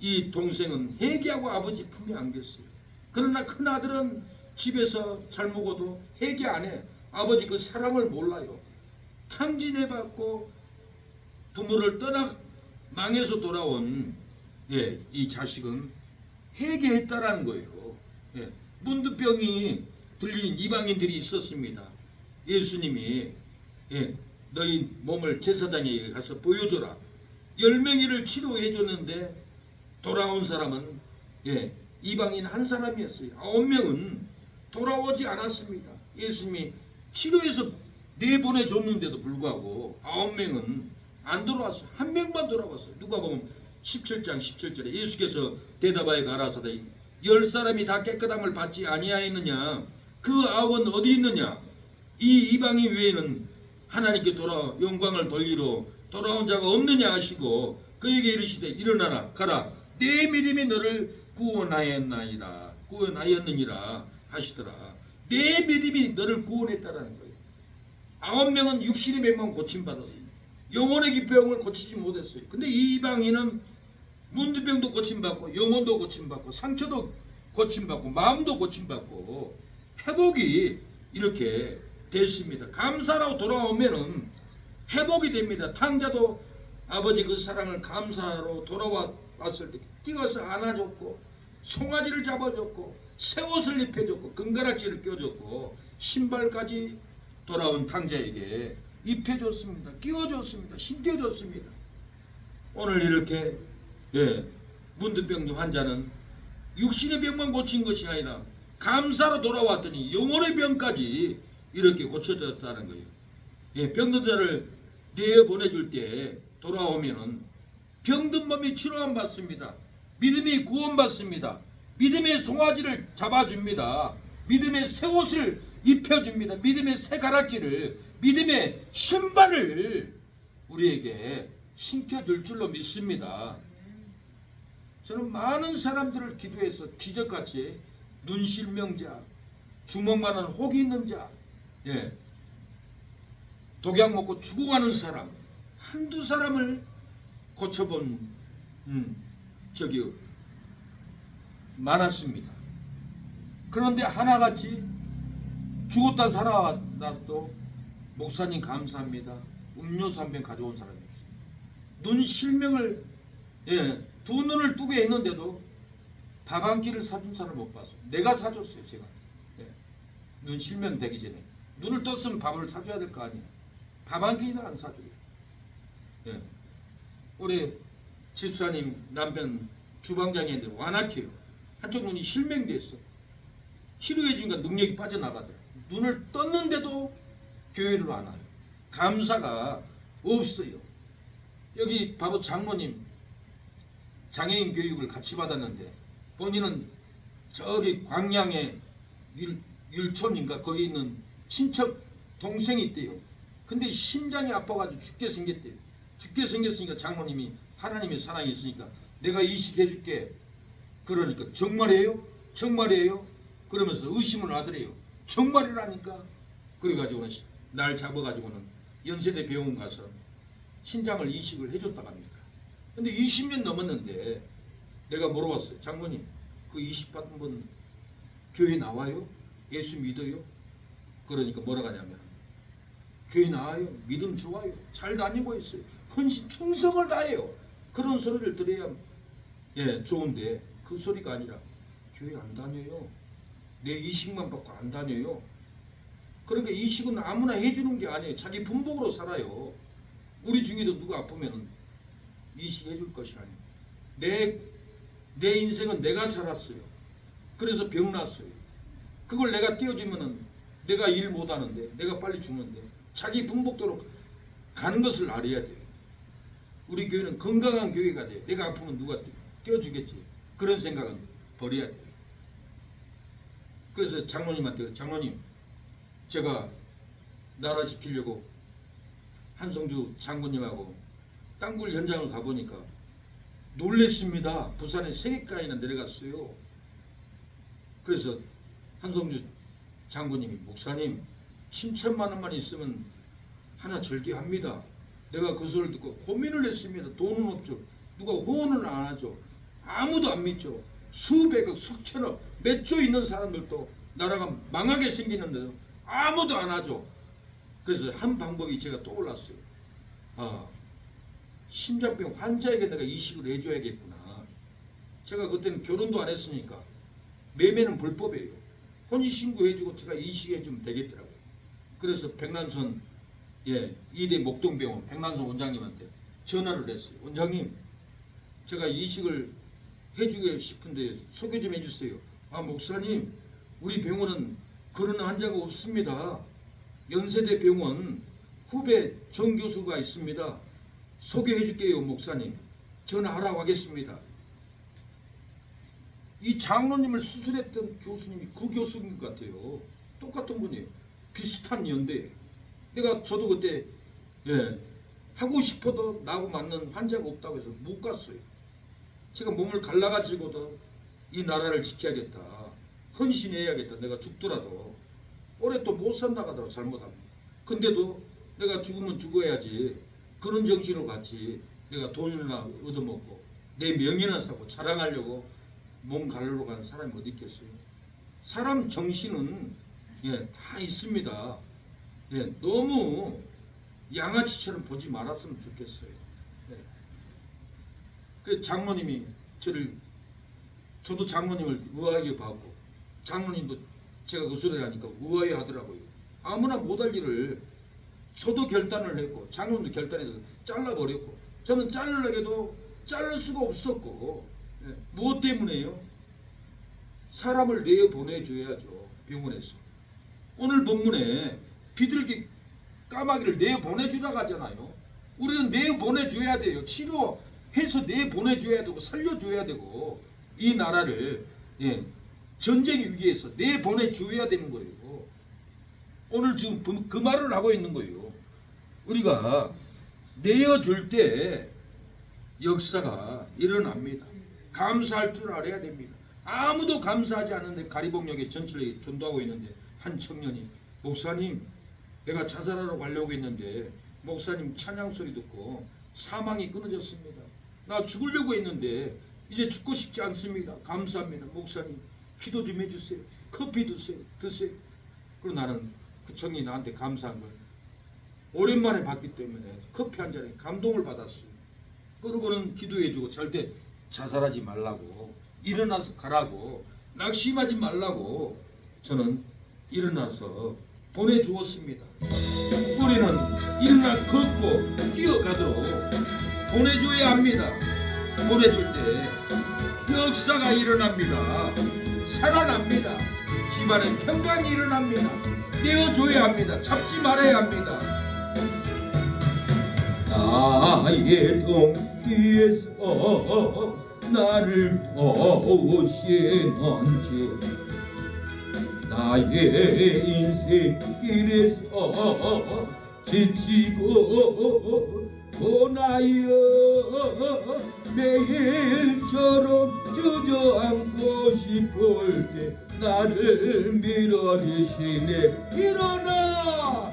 이 동생은 회개하고 아버지 품에 안겼어요. 그러나 큰아들은 집에서 잘 먹어도 회개 안 해. 아버지 그 사랑을 몰라요. 탕진해받고 부모를 떠나 망해서 돌아온 예, 이 자식은 회개했다라는 거예요. 예, 문득병이 들린 이방인들이 있었습니다. 예수님이 예, 너희 몸을 제사장에게 가서 보여줘라. 10명이를 치료해 줬는데 돌아온 사람은 예, 이방인 한 사람이었어요. 9명은 돌아오지 않았습니다. 예수님이 치료해서 내보내줬는데도 불구하고 9명은 안 돌아왔어요. 한 명만 돌아왔어요. 누가 보면 17장 17절에 예수께서 대답하여 가라사대 10사람이 다 깨끗함을 받지 아니하였느냐 그 9은 어디 있느냐 이 이방인 외에는 하나님께 돌아 영광을 돌리러 돌아온 자가 없느냐 하시고 그에게 이르시되 일어나라 가라 내 믿음이 너를 구원하였느니라 하시더라. 내 믿음이 너를 구원했다라는 거예요. 9명은 육신의 병만 고침받았어요. 영혼의 기병을 고치지 못했어요. 근데 이 이방인은 문드병도 고침받고 영혼도 고침받고 상처도 고침받고 마음도 고침받고 회복이 이렇게 됐습니다. 감사라고 돌아오면은 회복이 됩니다. 탕자도 아버지 그 사랑을 감사로 돌아왔을 때 뛰어서 안아줬고 송아지를 잡아줬고 새 옷을 입혀줬고 금가락지를 껴줬고 신발까지 돌아온 탕자에게 입혀줬습니다. 끼워줬습니다. 신겨줬습니다. 오늘 이렇게 예, 문득병 환자는 육신의 병만 고친 것이 아니라 감사로 돌아왔더니 영혼의 병까지 이렇게 고쳐졌다는 거예요. 예, 병든 자를 내보내줄 때 돌아오면은 병든 몸이 치료함 받습니다. 믿음이 구원받습니다. 믿음의 송아지를 잡아줍니다. 믿음의 새 옷을 입혀줍니다. 믿음의 새 가락지를 믿음의 신발을 우리에게 신겨줄 줄로 믿습니다. 저는 많은 사람들을 기도해서 기적같이 눈실명자, 주먹만한 혹이 있는 자, 예, 독약 먹고 죽어가는 사람 한두 사람을 고쳐본 적이 많았습니다. 그런데 하나같이 죽었다 살아났도 목사님 감사합니다. 음료수 한 병 가져온 사람이 없어요. 눈 실명을 예, 두 눈을 뜨게 했는데도 밥 한 끼를 사준 사람 못 봤어요. 내가 사줬어요. 제가 예, 눈 실명 되기 전에 눈을 떴으면 밥을 사줘야 될 거 아니에요. 밥 한 끼도 안 사줘요. 예. 우리 집사님 남편 주방장인데 완악해요. 한쪽 눈이 실명됐어. 치료해 주니까 능력이 빠져나가더라고요. 눈을 떴는데도 교회를 안 와요. 감사가 없어요. 여기 바로 장모님 장애인 교육을 같이 받았는데 본인은 저기 광양에 율촌인가 거기 있는 친척 동생이 있대요. 근데 심장이 아파가지고 죽게 생겼대요. 죽게 생겼으니까 장모님이 하나님의 사랑이 있으니까 내가 이식해줄게. 그러니까 정말이에요? 정말이에요? 그러면서 의심을 하더래요. 정말이라니까. 그래가지고는 날 잡아가지고는 연세대 병원 가서 신장을 이식을 해줬다고 합니다. 근데 20년 넘었는데 내가 물어봤어요. 장모님 그 이식 받은 분 교회 나와요? 예수 믿어요? 그러니까 뭐라고 하냐면 교회 나와요. 믿음 좋아요. 잘 다니고 있어요. 헌신 충성을 다해요. 그런 소리를 들어야 예 좋은데 그 소리가 아니라 교회 안 다녀요. 내 이식만 받고 안 다녀요. 그러니까 이식은 아무나 해주는 게 아니에요. 자기 분복으로 살아요. 우리 중에도 누가 아프면 이식 해줄 것이 아니에요. 내 인생은 내가 살았어요. 그래서 병 났어요. 그걸 내가 띄워주면은 내가 일 못하는데 내가 빨리 죽는데 자기 분복대로 가는 것을 알아야 돼요. 우리 교회는 건강한 교회가 돼. 내가 아프면 누가 떼어주겠지. 그런 생각은 버려야 돼. 그래서 장로님한테, 장로님, 제가 나라 지키려고 한성주 장군님하고 땅굴 현장을 가보니까 놀랬습니다. 부산에 3개가이나 내려갔어요. 그래서 한성주 장군님이, 목사님 7천만 원만 있으면 하나 절개합니다. 내가 그 소리를 듣고 고민을 했습니다. 돈은 없죠. 누가 후원을 안 하죠. 아무도 안 믿죠. 수백억, 수천억, 몇 조 있는 사람들도 나라가 망하게 생기는데도 아무도 안 하죠. 그래서 한 방법이 제가 떠올랐어요. 아, 심장병 환자에게 내가 이식을 해줘야겠구나. 제가 그때는 결혼도 안 했으니까 매매는 불법이에요. 혼인신고 해주고 제가 이식해주면 되겠더라고요. 그래서 백난선, 이대 목동병원 백난선 원장님한테 전화를 했어요. 원장님, 제가 이식을 해주고 싶은데 소개 좀 해주세요. 아, 목사님, 우리 병원은 그런 환자가 없습니다. 연세대 병원 후배 정 교수가 있습니다. 소개해 줄게요, 목사님. 전화하라고 하겠습니다. 이 장로님을 수술했던 교수님이 그 교수인 것 같아요. 똑같은 분이에요. 비슷한 연대. 저도 그때 하고 싶어도 나하고 맞는 환자가 없다고 해서 못 갔어요. 제가 몸을 갈라가지고도 이 나라를 지켜야겠다. 헌신해야겠다. 내가 죽더라도. 올해 또 못 산다고 하더라고, 잘못하면. 근데도 내가 죽으면 죽어야지. 그런 정신으로 갔지. 내가 돈이나 얻어먹고 내 명예나 사고 자랑하려고 몸 갈르러 가는 사람이 어디 있겠어요. 사람 정신은 다 있습니다. 너무 양아치처럼 보지 말았으면 좋겠어요. 그 장모님이 저도 장모님을 우아하게 봤고, 장모님도 제가 그 소리 하니까 우아해 하더라고요. 아무나 못할 일을 저도 결단을 했고, 장모님도 결단해서 잘라버렸고, 저는 자르려고 자를 수가 없었고, 무엇 때문에요? 사람을 내보내줘야죠. 병원에서. 오늘 본문에 비둘기 까마귀를 내보내주라고 하잖아요. 우리는 내보내줘야 돼요. 치료해서 내보내줘야 되고 살려줘야 되고, 이 나라를 전쟁 위기에서 내보내줘야 되는 거예요. 오늘 지금 그 말을 하고 있는 거예요. 우리가 내어줄 때 역사가 일어납니다. 감사할 줄 알아야 됩니다. 아무도 감사하지 않는데 가리봉역에 전철에 전도하고 있는데 한 청년이, 목사님, 내가 자살하러 가려고 했는데 목사님 찬양 소리 듣고 사망이 끊어졌습니다. 나 죽으려고 했는데 이제 죽고 싶지 않습니다. 감사합니다. 목사님, 기도 좀 해주세요. 커피 드세요. 그리고 나는 그 청년이 나한테 감사한 걸 오랜만에 봤기 때문에 커피 한 잔에 감동을 받았어요. 그러고는 기도해주고 절대 자살하지 말라고, 일어나서 가라고, 낙심하지 말라고 저는 일어나서 보내주었습니다. 우리는 일어나 걷고 뛰어가도록 보내줘야 합니다. 보내줄 때 역사가 일어납니다. 살아납니다. 집안에 평강이 일어납니다. 떼어줘야 합니다. 잡지 말아야 합니다. 나의 동기에서 나를 도우시는 주, 나의 인생 길에서 지치고 고나여 매일처럼 주저앉고 싶을 때 나를 밀어주시네. 일어나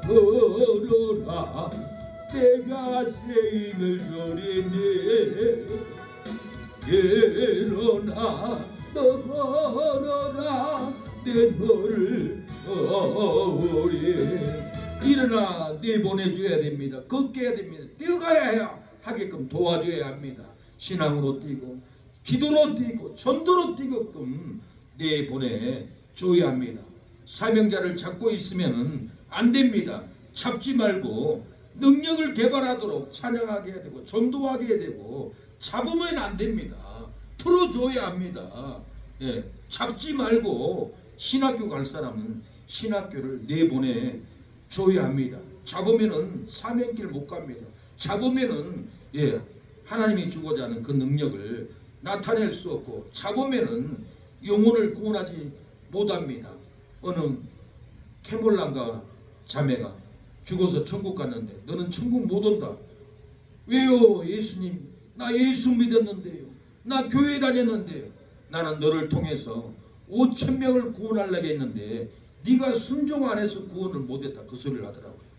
걸어라, 내가 새 힘을 주리네. 일어나 너 걸어라, 내 너를 도우리. 일어나 내보내줘야 됩니다. 걷게 해야 됩니다. 뛰어가야 하게끔 도와줘야 합니다. 신앙으로 뛰고 기도로 뛰고 전도로 뛰게끔 내보내줘야 합니다. 사명자를 잡고 있으면 안 됩니다. 잡지 말고 능력을 개발하도록 찬양하게 해야 되고 전도하게 해야 되고, 잡으면 안 됩니다. 풀어줘야 합니다. 잡지 말고 신학교 갈 사람은 신학교를 내보내줘야 합니다. 잡으면은 사명길 못 갑니다. 잡으면은 하나님이 주고자 하는 그 능력을 나타낼 수 없고, 잡으면은 영혼을 구원하지 못합니다. 어느 캐몰란가 자매가 죽어서 천국 갔는데 너는 천국 못 온다. 왜요? 예수님, 나 예수 믿었는데요. 나 교회 다녔는데요. 나는 너를 통해서 5,000명을 구원하려고 했는데 네가 순종 안 해서 구원을 못했다. 그 소리를 하더라고요.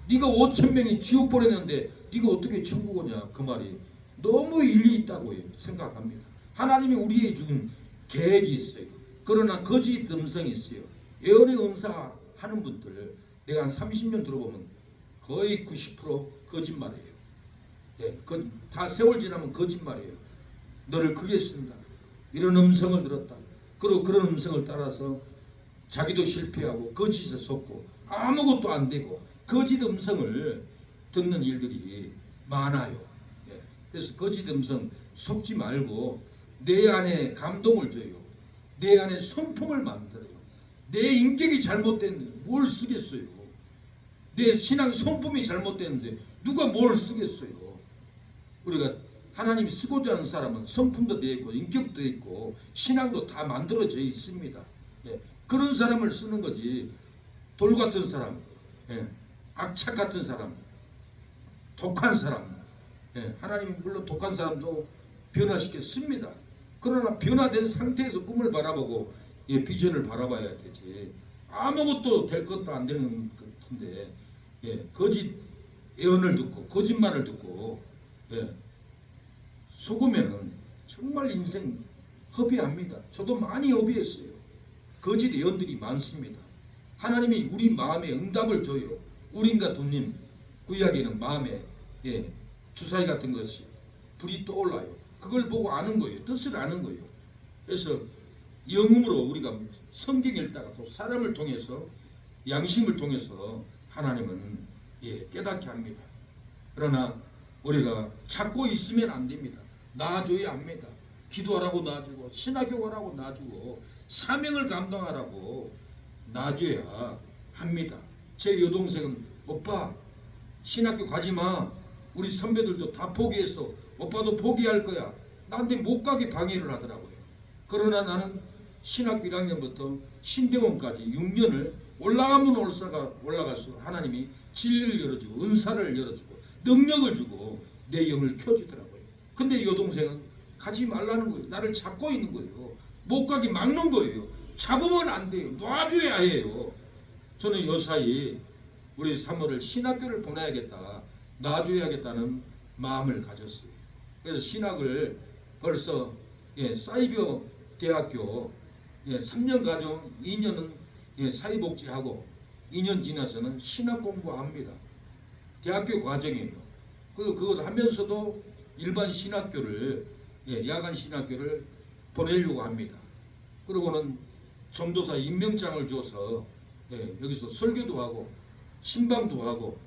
네가 5,000명이 지옥 보냈는데 네가 어떻게 천국 오냐. 그 말이 너무 일리 있다고 생각합니다. 하나님이 우리에게 준 계획이 있어요. 그러나 거짓 음성이 있어요. 예언의 은사 하는 분들 내가 한 30년 들어보면 거의 90% 거짓말이에요. 다 세월 지나면 거짓말이에요. 너를 크게 쓴다. 이런 음성을 들었다. 그리고 그런 음성을 따라서 자기도 실패하고 거짓에 속고 아무것도 안 되고 거짓 음성을 듣는 일들이 많아요. 그래서 거짓 음성 속지 말고 내 안에 감동을 줘요. 내 안에 성품을 만들어요. 내 인격이 잘못됐는데 뭘 쓰겠어요. 내 신앙 성품이 잘못됐는데 누가 뭘 쓰겠어요. 우리가 하나님이 쓰고자 하는 사람은 성품도 되어 있고 인격도 있고 신앙도 다 만들어져 있습니다. 그런 사람을 쓰는 거지. 돌 같은 사람, 악착 같은 사람, 독한 사람, 하나님이 물론 독한 사람도 변화시켰습니다. 그러나 변화된 상태에서 꿈을 바라보고 비전을 바라봐야 되지. 아무것도 될 것도 안 되는 것 같은데 거짓 예언을 듣고 거짓말을 듣고 속으면은 정말 인생 허비합니다. 저도 많이 허비했어요. 거짓 예언들이 많습니다. 하나님이 우리 마음에 응답을 줘요. 우린과 두님 구약에는 마음에 주사위 같은 것이 불이 떠올라요. 그걸 보고 아는 거예요. 뜻을 아는 거예요. 그래서 영음으로 우리가 성경 읽다가 또 사람을 통해서 양심을 통해서 하나님은 깨닫게 합니다. 그러나 우리가 찾고 있으면 안 됩니다. 놔줘야 합니다. 기도하라고 놔주고 신학교하라고 놔주고 사명을 감당하라고 놔줘야 합니다. 제 여동생은 오빠 신학교 가지마. 우리 선배들도 다 포기했어. 오빠도 포기할 거야. 나한테 못 가게 방해를 하더라고요. 그러나 나는 신학교 1학년부터 신대원까지 6년을 올라가면 올라가서 하나님이 진리를 열어주고 은사를 열어주고 능력을 주고 내 영을 켜주더라고요. 근데 여동생은 가지 말라는 거예요. 나를 잡고 있는 거예요. 못 가게 막는 거예요. 잡으면 안 돼요. 놔줘야 해요. 저는 요사이 우리 사모를 신학교를 보내야겠다. 놔줘야겠다는 마음을 가졌어요. 그래서 신학을 벌써 사이버 대학교 3년 과정 2년은 사회복지하고 2년 지나서는 신학 공부합니다. 대학교 과정이에요. 그걸 하면서도 일반 신학교를 야간 신학교를 보내려고 합니다. 그리고는 전도사 임명장을 줘서 여기서 설교도 하고 신방도 하고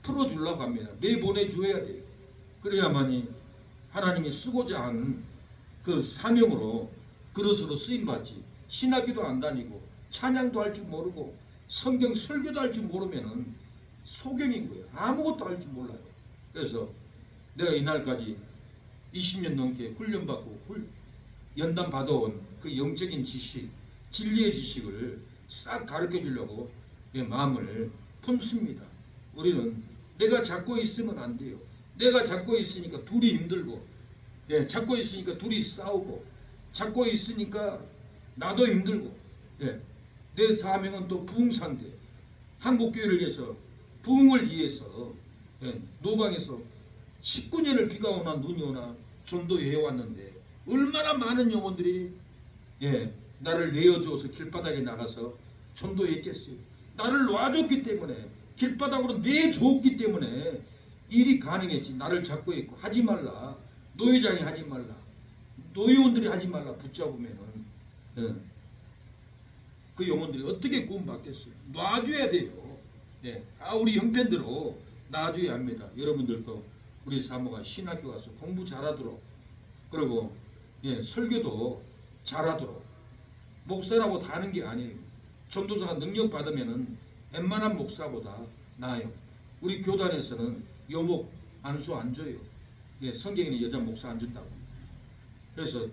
풀어주려고 합니다. 내보내줘야 돼요. 그래야만이 하나님이 쓰고자 하는 그 사명으로 그릇으로 쓰임받지. 신학교도 안 다니고 찬양도 할 줄 모르고 성경 설교도 할 줄 모르면은 소경인 거예요. 아무것도 할 줄 몰라요. 그래서 내가 이날까지 20년 넘게 훈련받고 연단 받아온 그 영적인 지식, 진리의 지식을 싹 가르쳐 주려고 내 마음을 품습니다. 우리는 내가 잡고 있으면 안 돼요. 내가 잡고 있으니까 둘이 힘들고, 잡고 있으니까 둘이 싸우고, 잡고 있으니까 나도 힘들고, 내 사명은 또 부흥사인데 한국교회를 위해서 부흥을 위해서 노방에서 19년을 비가 오나 눈이 오나 전도해 왔는데 얼마나 많은 영혼들이 나를 내어주어서 길바닥에 나가서 전도했겠어요. 나를 놔줬기 때문에 길바닥으로 내줬기 때문에 일이 가능했지. 나를 잡고 있고 하지 말라. 노회장이 하지 말라. 노회원들이 하지 말라. 붙잡으면은 그 영혼들이 어떻게 구원받겠어요. 놔줘야 돼요. 우리 형편대로 놔줘야 합니다. 여러분들도 우리 사모가 신학교 가서 공부 잘하도록, 그리고 설교도 잘하도록. 목사라고 다 하는 게 아니에요. 전도사가 능력 받으면은 웬만한 목사보다 나아요. 우리 교단에서는 여목 안수 안 줘요. 예, 성경에는 여자 목사 안 준다고. 그래서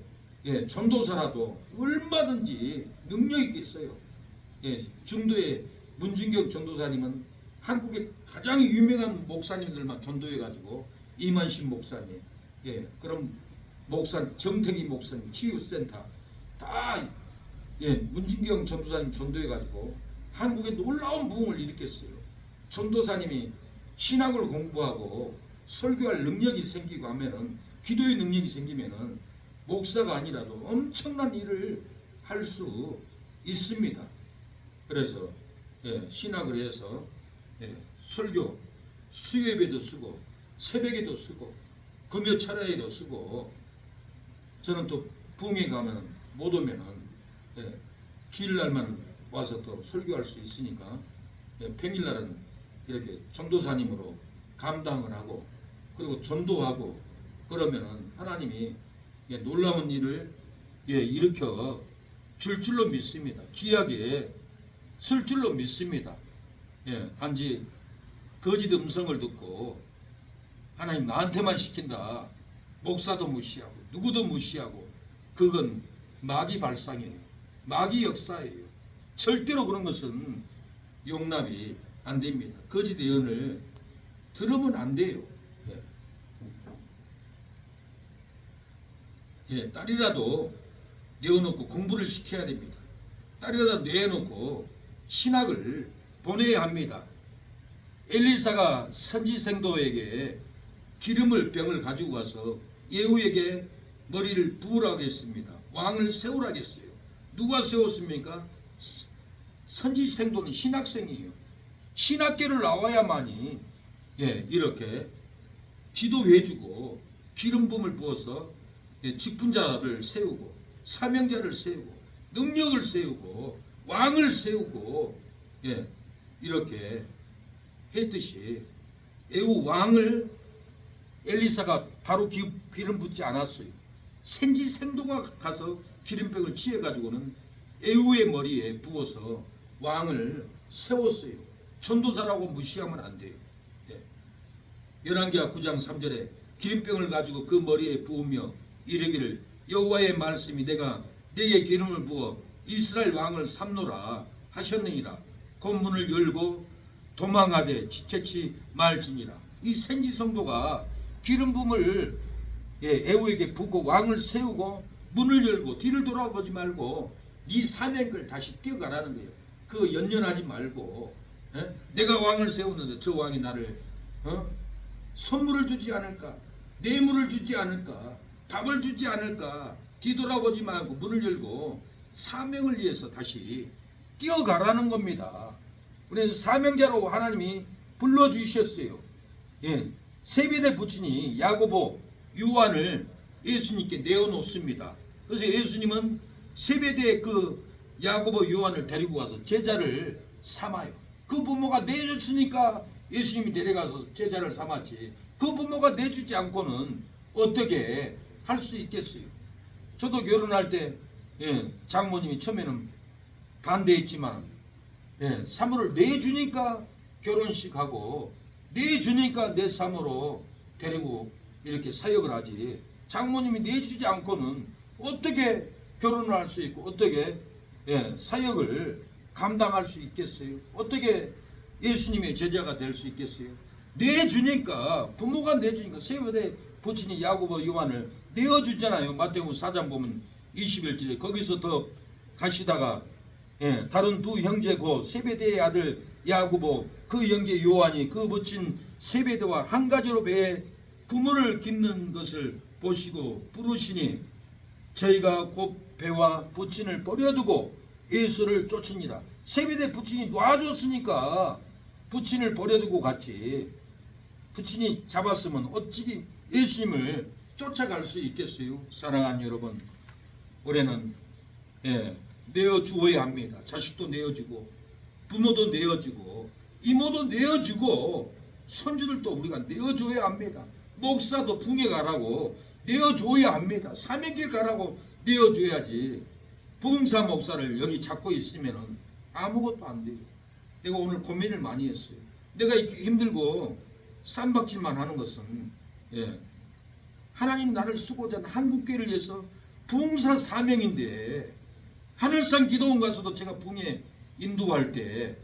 예, 전도사라도 얼마든지 능력 있겠어요. 예, 중도의 문진경 전도사님은 한국의 가장 유명한 목사님들만 전도해가지고 이만신 목사님, 예, 그럼 목사 정택이 목사님, 치유센터 다 예, 문진경 전도사님 전도해가지고 한국에 놀라운 부흥을 일으켰어요. 전도사님이 신학을 공부하고 설교할 능력이 생기고 하면은 기도의 능력이 생기면은 목사가 아니라도 엄청난 일을 할 수 있습니다. 그래서 예, 신학을 해서 예, 설교 수요예배도 쓰고 새벽에도 쓰고 금요 철야에도 쓰고 저는 또 부흥회 가면 못 오면은 예, 주일날만 와서 또 설교할 수 있으니까 예, 평일날은 이렇게 전도사님으로 감당을 하고 그리고 전도하고 그러면은 하나님이 예, 놀라운 일을 예, 일으켜 줄 줄로 믿습니다. 기약에 쓸 줄로 믿습니다. 예, 단지 거짓 음성을 듣고 하나님 나한테만 시킨다. 목사도 무시하고 누구도 무시하고 그건 마귀 발상이에요. 마귀 역사예요. 절대로 그런 것은 용납이 안 됩니다. 거짓 예언을 들으면 안 돼요. 예. 예, 딸이라도 내어놓고 공부를 시켜야 됩니다. 딸이라도 내어놓고 신학을 보내야 합니다. 엘리사가 선지생도에게 기름을 병을 가지고 와서 예후에게 머리를 부으라고 했습니다. 왕을 세우라고 했어요. 누가 세웠습니까? 선지생도는 신학생이에요. 신학계를 나와야만이 예, 이렇게 기도해주고 기름 부음을 부어서 예, 직분자를 세우고 사명자를 세우고 능력을 세우고 왕을 세우고 예, 이렇게 했듯이 예후 왕을 엘리사가 바로 기름 붓지 않았어요. 선지생도가 가서 기름병을 취해가지고는 예후의 머리에 부어서 왕을 세웠어요. 전도사라고 무시하면 안 돼요. 예. 열왕기하 9장 3절에 기름병을 가지고 그 머리에 부으며 이르기를 여호와의 말씀이 내가 네게 기름을 부어 이스라엘 왕을 삼노라 하셨느니라. 건문을 열고 도망하되 지체치 말지니라. 이 선지성도가 기름 부음을 예후에게 붓고 왕을 세우고 문을 열고 뒤를 돌아보지 말고 네 사명을 다시 뛰어가라는 거예요. 그거 연연하지 말고 예? 내가 왕을 세우는데 저 왕이 나를 선물을 주지 않을까, 뇌물을 주지 않을까, 밥을 주지 않을까, 뒤돌아보지 말고 문을 열고 사명을 위해서 다시 뛰어가라는 겁니다. 그래서 사명자로 하나님이 불러주셨어요. 예, 세배대 부친이 야고보, 요한을 예수님께 내어놓습니다. 그래서 예수님은 세배대 그 야고보, 요한을 데리고 가서 제자를 삼아요. 그 부모가 내줬으니까 예수님이 데려가서 제자를 삼았지. 그 부모가 내주지 않고는 어떻게 할 수 있겠어요? 저도 결혼할 때 장모님이 처음에는 반대했지만 사모를 내주니까 결혼식하고 내주니까 내 사모로 데리고 이렇게 사역을 하지. 장모님이 내주지 않고는 어떻게 결혼을 할 수 있고 어떻게 사역을 감당할 수 있겠어요? 어떻게 예수님의 제자가 될 수 있겠어요? 내주니까 부모가 내주니까 세배대 부친이 야고보 요한을 내어주잖아요. 마태복음 4장 보면 21절에 거기서 더 가시다가 다른 두 형제 고 세배대의 아들 야고보 그 형제 요한이 그 부친 세배대와 한 가지로 배에 그물을 깁는 것을 보시고 부르시니 저희가 곧 배와 부친을 버려두고 예수를 쫓으니라. 세배대 부친이 놔줬으니까 부친을 버려두고 갔지. 부친이 잡았으면 어찌 예수님을 쫓아갈 수 있겠어요? 사랑하는 여러분, 올해는 내어주어야 합니다. 자식도 내어주고 부모도 내어주고 이모도 내어주고 손주들도 우리가 내어줘야 합니다. 목사도 붕에 가라고 내어줘야 합니다. 사명길 가라고 내어줘야지. 부흥사 목사를 여기 잡고 있으면 아무것도 안 돼요. 내가 오늘 고민을 많이 했어요. 내가 이렇게 힘들고 쌈박질만 하는 것은 하나님 나를 쓰고자 하는 한국교회를 위해서 부흥사 사명인데, 하늘산 기도원 가서도 제가 부흥에 인도할 때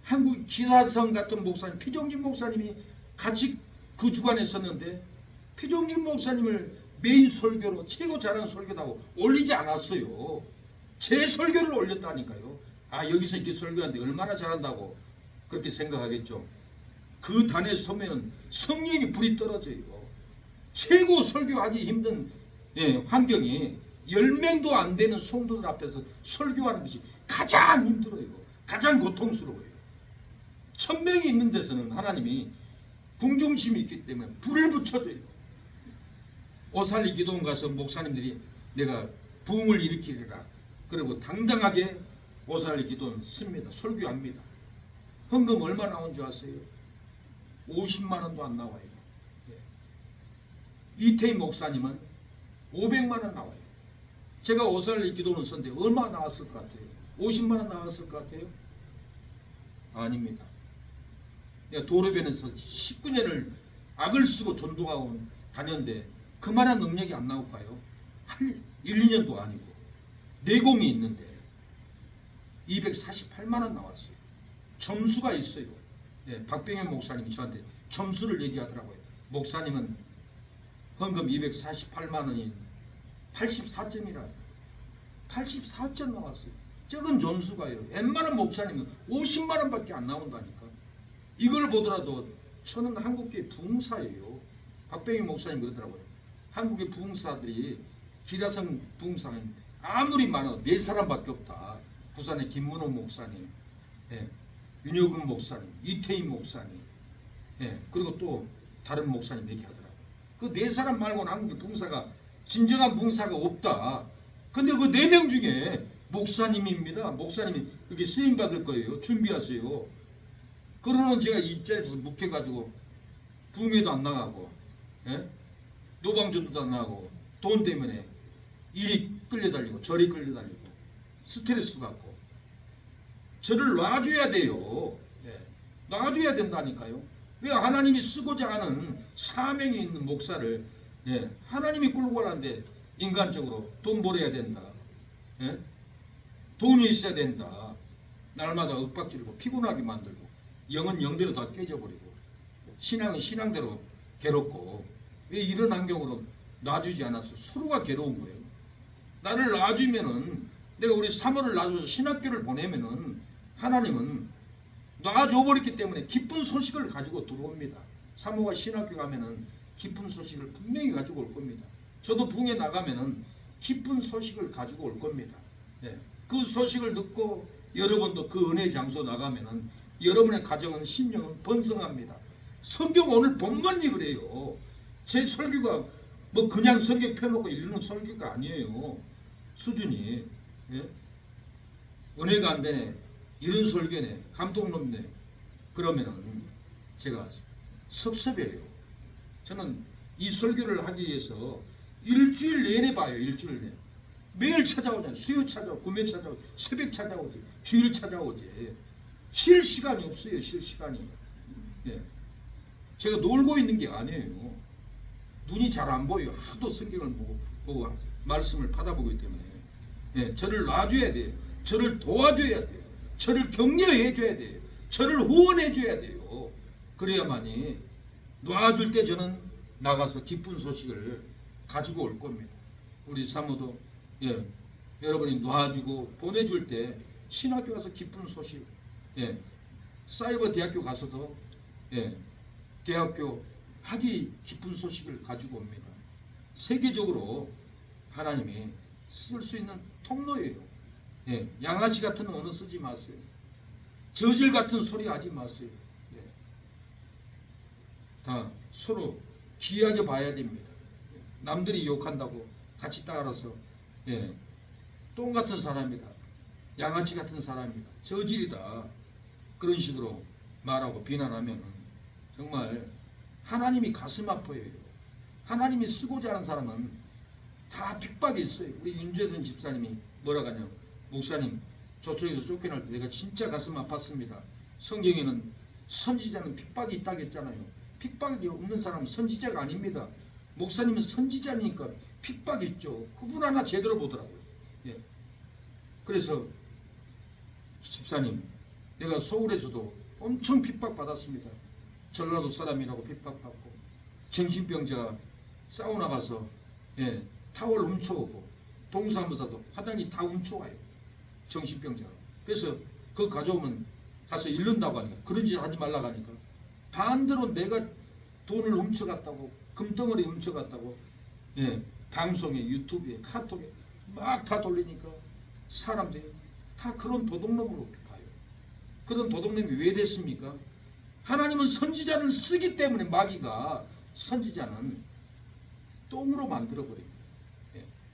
한국 기사성 같은 목사님, 피종진 목사님이 같이 그 주관에 섰는데, 피종진 목사님을 메인 설교로 최고 잘하는 설교다고 올리지 않았어요. 제 설교를 올렸다니까요. 아, 여기서 이렇게 설교하는데 얼마나 잘한다고 그렇게 생각하겠죠. 그 단에 서면은 성령이 불이 떨어져요. 최고 설교하기 힘든 환경이 10명도 안 되는 성도들 앞에서 설교하는 것이 가장 힘들어요. 가장 고통스러워요. 1000명이 있는 데서는 하나님이 궁중심이 있기 때문에 불을 붙여줘요. 오살리 기도원 가서 목사님들이 내가 부흥을 일으키리라, 그리고 당당하게 오살리 기도원 씁니다. 설교합니다. 헌금 얼마 나온 줄 아세요? 50만 원도 안 나와요. 이태희 목사님은 500만 원 나와요. 제가 오살리 기도원 썼는데 얼마 나왔을 것 같아요? 50만 원 나왔을 것 같아요? 아닙니다. 도로변에서 19년을 악을 쓰고 전도하고 다녔는데 그만한 능력이 안 나올까요? 한 1, 2년도 아니고 내공이 있는데 248만 원 나왔어요. 점수가 있어요. 박병현 목사님이 저한테 점수를 얘기하더라고요. 목사님은 헌금 248만 원이 84점이라 84점 나왔어요. 적은 점수가요. 웬만한 목사님은 50만 원밖에 안 나온다니까. 이걸 보더라도 저는 한국계 부흥사예요. 박병희 목사님 그러더라고요. 한국의 부흥사들이 기라성 부흥사는 아무리 많아도 4사람밖에 없다. 부산의 김문호 목사님, 윤여금 목사님, 이태희 목사님, 그리고 또 다른 목사님 얘기하더라고요. 그 4사람 말고는 한국의 부흥사가 진정한 부흥사가 없다. 근데 그 4명 중에 목사님입니다. 목사님이 그렇게 쓰임 받을 거예요. 준비하세요. 그러는 제가 이 자리에서 묵혀가지고 부흥회도 안 나가고 노방전도 안 나가고 돈 때문에 이리 끌려다니고 저리 끌려다니고 스트레스 받고 저를 놔줘야 돼요. 놔줘야 된다니까요. 왜 하나님이 쓰고자 하는 사명이 있는 목사를 하나님이 끌고 가는데 인간적으로 돈 벌어야 된다. 돈이 있어야 된다. 날마다 윽박지르고 피곤하게 만들고 영은 영대로 다 깨져버리고 신앙은 신앙대로 괴롭고, 왜 이런 환경으로 놔주지 않아서 서로가 괴로운 거예요. 나를 놔주면은, 내가 우리 사모를 놔줘서 신학교를 보내면은 하나님은 놔줘버렸기 때문에 기쁜 소식을 가지고 들어옵니다. 사모가 신학교 가면은 기쁜 소식을 분명히 가지고 올 겁니다. 저도 부흥에 나가면은 기쁜 소식을 가지고 올 겁니다. 그 소식을 듣고 여러분도 그 은혜 장소 나가면은 여러분의 가정은 신령은 번성합니다. 성경 오늘 본문이 그래요. 제 설교가 뭐 그냥 성경 펴놓고 읽는 설교가 아니에요. 수준이 은혜가 안 되네, 이런 설교네, 감동 높네, 그러면은 제가 섭섭해요. 저는 이 설교를 하기 위해서 일주일 내내 봐요. 일주일 내내 매일 찾아오잖아요. 수요 찾아오고 금요 찾아오고 새벽 찾아오지 주일 찾아오지. 쉴 시간이 없어요. 쉴 시간이. 제가 놀고 있는 게 아니에요. 눈이 잘 안 보여요. 하도 성경을 보고 말씀을 받아보기 때문에. 저를 놔줘야 돼요. 저를 도와줘야 돼요. 저를 격려해 줘야 돼요. 저를 후원해 줘야 돼요. 그래야만이 놔줄 때 저는 나가서 기쁜 소식을 가지고 올 겁니다. 우리 사모도 여러분이 놔주고 보내줄 때 신학교 가서 기쁜 소식, 사이버 대학교 가서도 대학교 학위 기쁜 소식을 가지고 옵니다. 세계적으로 하나님이 쓸 수 있는 통로예요. 양아치 같은 언어 쓰지 마세요. 저질 같은 소리 하지 마세요. 다 서로 귀하게 봐야 됩니다. 남들이 욕한다고 같이 따라서 똥 같은 사람이다, 양아치 같은 사람이다, 저질이다, 그런 식으로 말하고 비난하면 정말 하나님이 가슴 아파요. 하나님이 쓰고자 하는 사람은 다 핍박이 있어요. 우리 윤재선 집사님이 뭐라고 하냐면, 목사님 저쪽에서 쫓겨날 때 내가 진짜 가슴 아팠습니다. 성경에는 선지자는 핍박이 있다고 했잖아요. 핍박이 없는 사람은 선지자가 아닙니다. 목사님은 선지자니까 핍박이 있죠. 그분 하나 제대로 보더라고요. 예. 그래서 집사님, 내가 서울에서도 엄청 핍박받았습니다. 전라도 사람이라고 핍박받고, 정신병자 사우나 가서 타월 훔쳐오고, 동사무사도 화장이 다 훔쳐와요. 정신병자가. 그래서 그거 가져오면 가서 잃는다고 하니까, 그런 짓 하지 말라고 하니까, 반대로 내가 돈을 훔쳐갔다고, 금덩어리 훔쳐갔다고 방송에, 유튜브에, 카톡에 막 다 돌리니까 사람들이 다 그런 도둑놈으로 봐요. 그런 도둑놈이 왜 됐습니까? 하나님은 선지자를 쓰기 때문에 마귀가 선지자는 똥으로 만들어버립니다.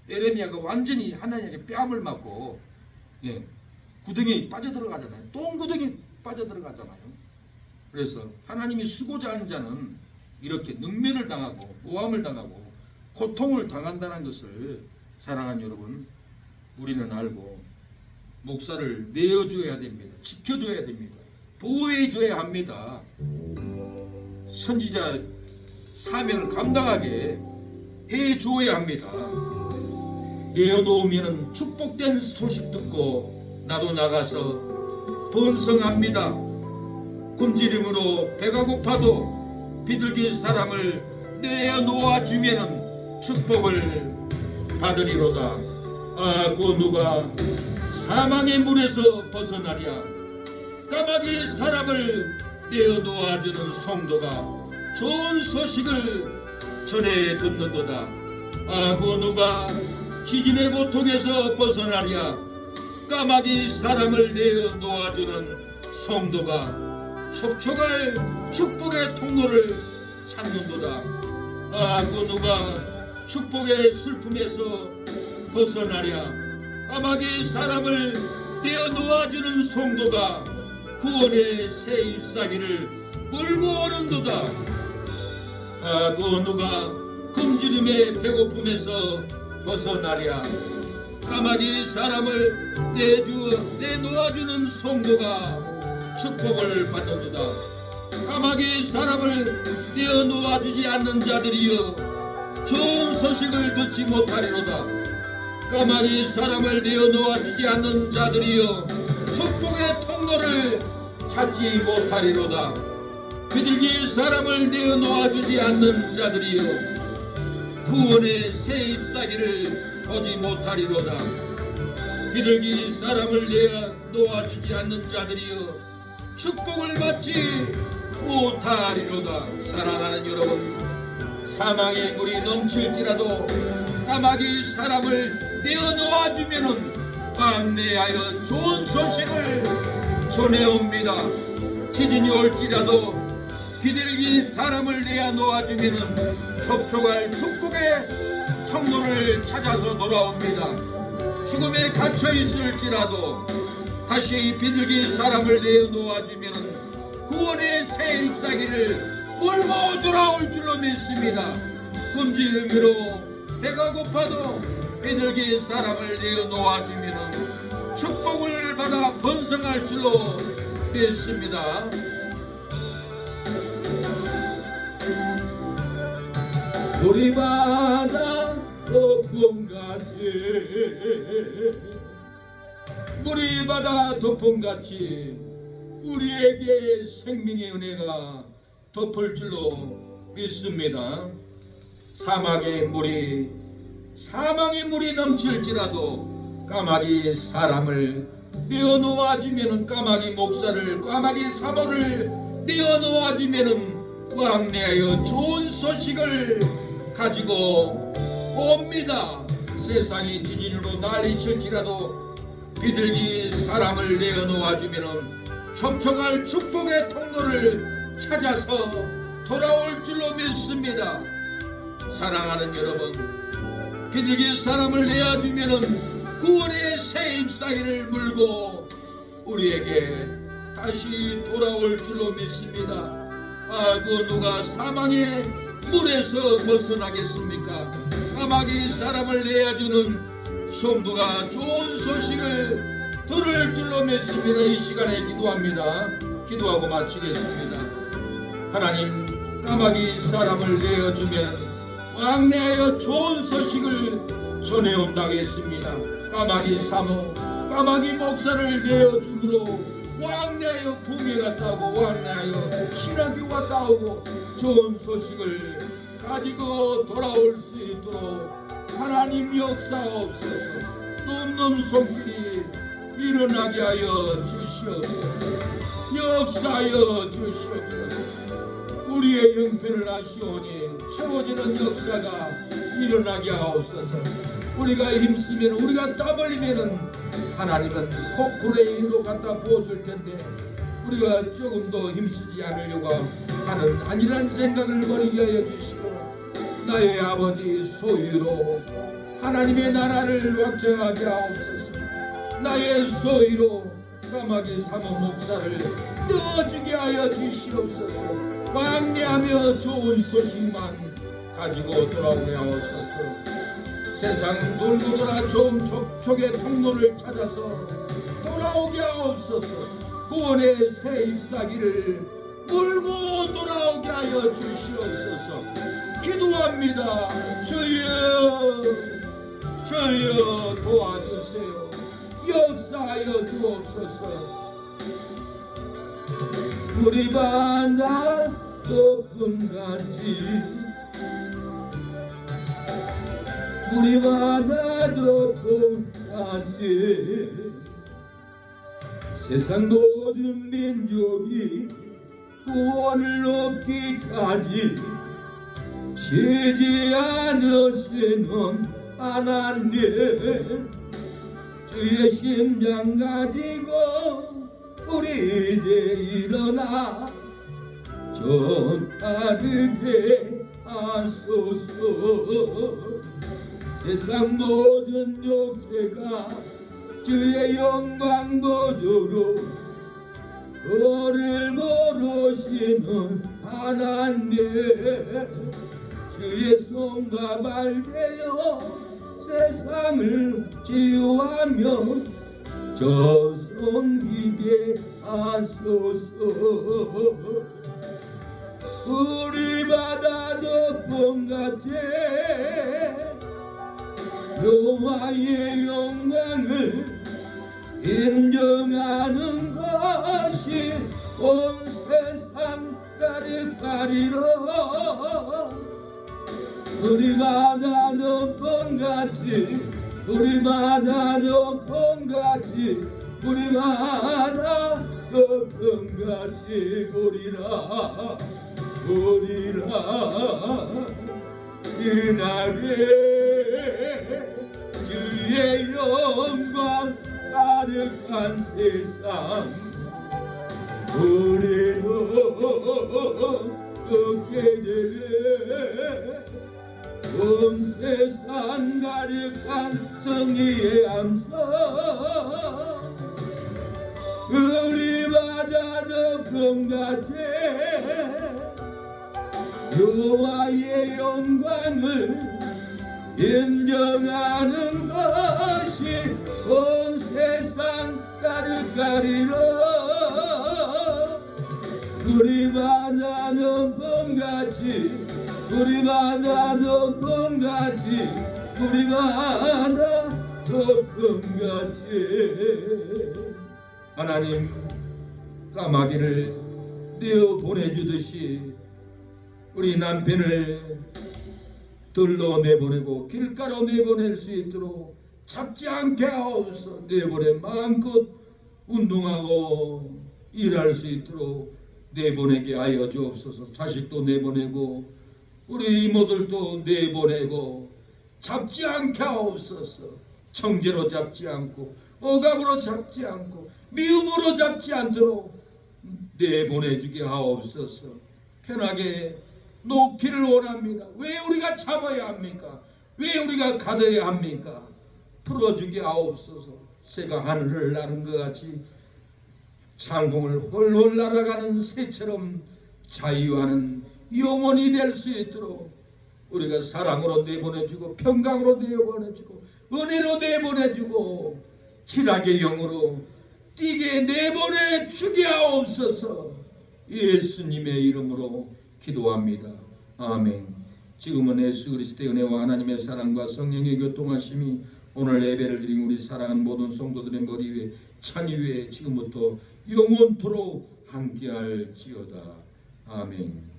에레미야가 완전히 하나님에게 뺨을 맞고 구덩이에 빠져들어가잖아요. 똥구덩이에 빠져들어가잖아요. 그래서 하나님이 쓰고자 하는 자는 이렇게 능멸을 당하고 모함을 당하고 고통을 당한다는 것을 사랑하는 여러분, 우리는 알고 목사를 내어줘야 됩니다. 지켜줘야 됩니다. 보호해줘야 합니다. 선지자 사명을 감당하게 해줘야 합니다. 내어놓으면 축복된 소식 듣고 나도 나가서 번성합니다. 굶주림으로 배가 고파도 비둘기 사람을 내어놓아주면 축복을 받으리로다. 그 누가 사망의 물에서 벗어나랴. 까마귀 사람을 내어놓아주는 성도가 좋은 소식을 전해 듣는도다. 그 누가 지진의 고통에서 벗어나랴. 까마귀 사람을 내어놓아주는 성도가 촉촉할 축복의 통로를 찾는도다. 그 누가 축복의 슬픔에서 벗어나랴. 까마귀 사람을 내어놓아주는 성도가 구원의 새 잎사귀를 물고 오는도다. 그 누가 굶주림의 배고픔에서 벗어나랴. 까마귀 사람을 내놓아주는 성도가 축복을 받는도다. 까마귀 사람을 내어놓아주지 않는 자들이여 좋은 소식을 듣지 못하리로다. 까마귀 사람을 내어놓아주지 않는 자들이여 축복의 통로를 찾지 못하리로다. 비둘기 사람을 내어놓아주지 않는 자들이여 구원의 새 잎사귀를 보지 못하리로다. 비둘기 사람을 내어놓아주지 않는 자들이여 축복을 받지 못하리로다. 사랑하는 여러분, 사망의 물이 넘칠지라도 까마귀 사람을 내어놓아주면은 안내하여 좋은 소식을 전해옵니다. 지진이 올지라도 비둘기 사람을 내어놓아주면은 촉촉할 축복의 통로를 찾아서 돌아옵니다. 죽음에 갇혀 있을지라도 다시 비둘기 사람을 내어놓아주면은 구원의 새 잎사귀를 물고 돌아올 줄로 믿습니다. 굶주림으로 배가 고파도 비둘기 사람을 내어놓아주면 축복을 받아 번성할 줄로 믿습니다. 우리마다 덮음같이 우리마다 덮음같이 우리에게 생명의 은혜가 덮을 줄로 믿습니다. 사망의 물이 넘칠지라도 까마귀 사람을 내어놓아주면은 까마귀 목사를 까마귀 사모를 내어놓아주면은 왕래하여 좋은 소식을 가지고 옵니다. 세상이 지진으로 난리칠지라도 비둘기 사람을 내어놓아주면은 촉촉할 축복의 통로를 찾아서 돌아올 줄로 믿습니다. 사랑하는 여러분, 비둘기 사람을 내어주면은 구원의 새 잎사귀를 물고 우리에게 다시 돌아올 줄로 믿습니다. 그 누가 사망의 물에서 벗어나겠습니까? 까마귀 사람을 내어주는 성도가 좋은 소식을 들을 줄로 믿습니다. 이 시간에 기도합니다. 기도하고 마치겠습니다. 하나님, 까마귀 사람을 내어주면 왕래하여 좋은 소식을 전해온다고 했습니다. 까마귀 사모, 까마귀 목사를 내어주므로 왕래하여 부흥회가 따오고 왕래하여 신학교가 따오고 좋은 소식을 가지고 돌아올 수 있도록 하나님 역사옵소서. 높는 손길이 일어나게 하여 주시옵소서. 역사하여 주시옵소서. 우리의 형편을 아시오니 채워지는 역사가 일어나게 하옵소서. 우리가 힘쓰면, 우리가 땀 흘리면 하나님은 코쿠레의 힘으로 갖다 부어줄 텐데 우리가 조금 더 힘쓰지 않으려고 하는 아니란 생각을 버리게 하여 주시고, 나의 아버지 소유로 하나님의 나라를 확장하게 하옵소서. 나의 소유로 까마귀 사모 목사를 넣어주게 하여 주시옵소서. 왕래하며 좋은 소식만 가지고 돌아오게 하옵소서. 세상 돌고 돌아 좋은 족촉의 통로를 찾아서 돌아오게 하옵소서. 구원의 새 잎사귀를 물고 돌아오게 하여 주시옵소서. 기도합니다. 주여 도와주세요. 역사하여 주옵소서. 우리 바다 높음같이, 우리 바다 높음같이 세상 모든 민족이 구원을 얻기까지 쉬지 않으시는 하나님, 주의 심장 가지고 우리 이제 일어나 전하게 하소서. 세상 모든 육체가 주의 영광 보도록 너를 모르시는 하나님, 주의 손과 발 되어 세상을 치유하며 저성기게 하소서. 우리 바다 높음같이 여호와의 영광을 인정하는 것이 온 세상 가득하리라. 우리 바다 높음같이, 우리 바다 높음같이, 우리 바다 높음같이 우리라 이날에 주의 영광 가득한 세상 우리는 얻게 되네. 온 세상 가득한 정의의 암송, 우리 바다 높음같이 여호와의 영광을 인정하는 것이 온 세상 가득하리라. 우리 바다 높음같이, 우리 바다 높음같이, 우리 바다 높음같이. 하나님, 까마귀를 내어 보내주듯이 우리 남편을 들러 내보내고 길가로 내보낼 수 있도록 잡지 않게 하옵소서. 내보내 마음껏 운동하고 일할 수 있도록 내보내게 하여 주옵소서. 자식도 내보내고 우리 이모들도 내보내고 잡지 않게 하옵소서. 정죄로 잡지 않고 억압으로 잡지 않고 미움으로 잡지 않도록 내보내주게 하옵소서. 편하게 놓기를 원합니다. 왜 우리가 잡아야 합니까? 왜 우리가 가둬야 합니까? 풀어주게 하옵소서. 새가 하늘을 나는 것 같이 상공을 홀홀 날아가는 새처럼 자유하는 영혼이 될 수 있도록 우리가 사랑으로 내보내주고 평강으로 내보내주고 은혜로 내보내주고 희락의 영으로 뛰게 내보내 주게 하옵소서. 예수님의 이름으로 기도합니다. 아멘. 지금은 예수 그리스도의 은혜와 하나님의 사랑과 성령의 교통하심이 오늘 예배를 드린 우리 사랑하는 모든 성도들의 머리 위에 찬 위에 지금부터 영원토록 함께할지어다. 아멘.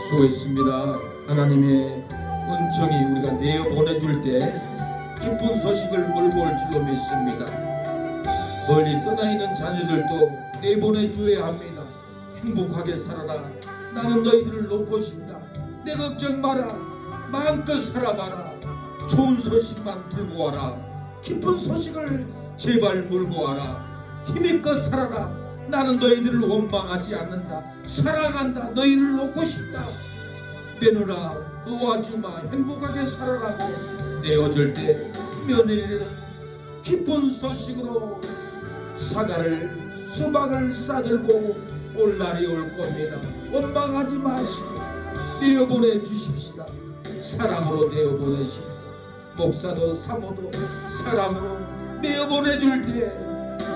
수고했습니다. 하나님의 은총이 우리가 내어 보내줄 때 기쁜 소식을 몰고 올 줄로 믿습니다. 멀리 떠나 있는 자녀들도 내보내줘야 합니다. 행복하게 살아라. 나는 너희들을 놓고 싶다. 내 걱정 마라. 마음껏 살아봐라. 좋은 소식만 들고 와라. 기쁜 소식을 제발 물고 와라. 힘있껏 살아라. 나는 너희들을 원망하지 않는다. 사랑한다. 너희를 놓고 싶다. 며느라 놓아주마. 행복하게 살아라고 내어줄 때 며느리는 기쁜 소식으로 사과를 수박을 싸들고 올 날이 올 겁니다. 원망하지 마시고 내어보내 주십시다. 사랑으로 내어보내십시오. 목사도 사모도 사랑으로 내어보내줄 때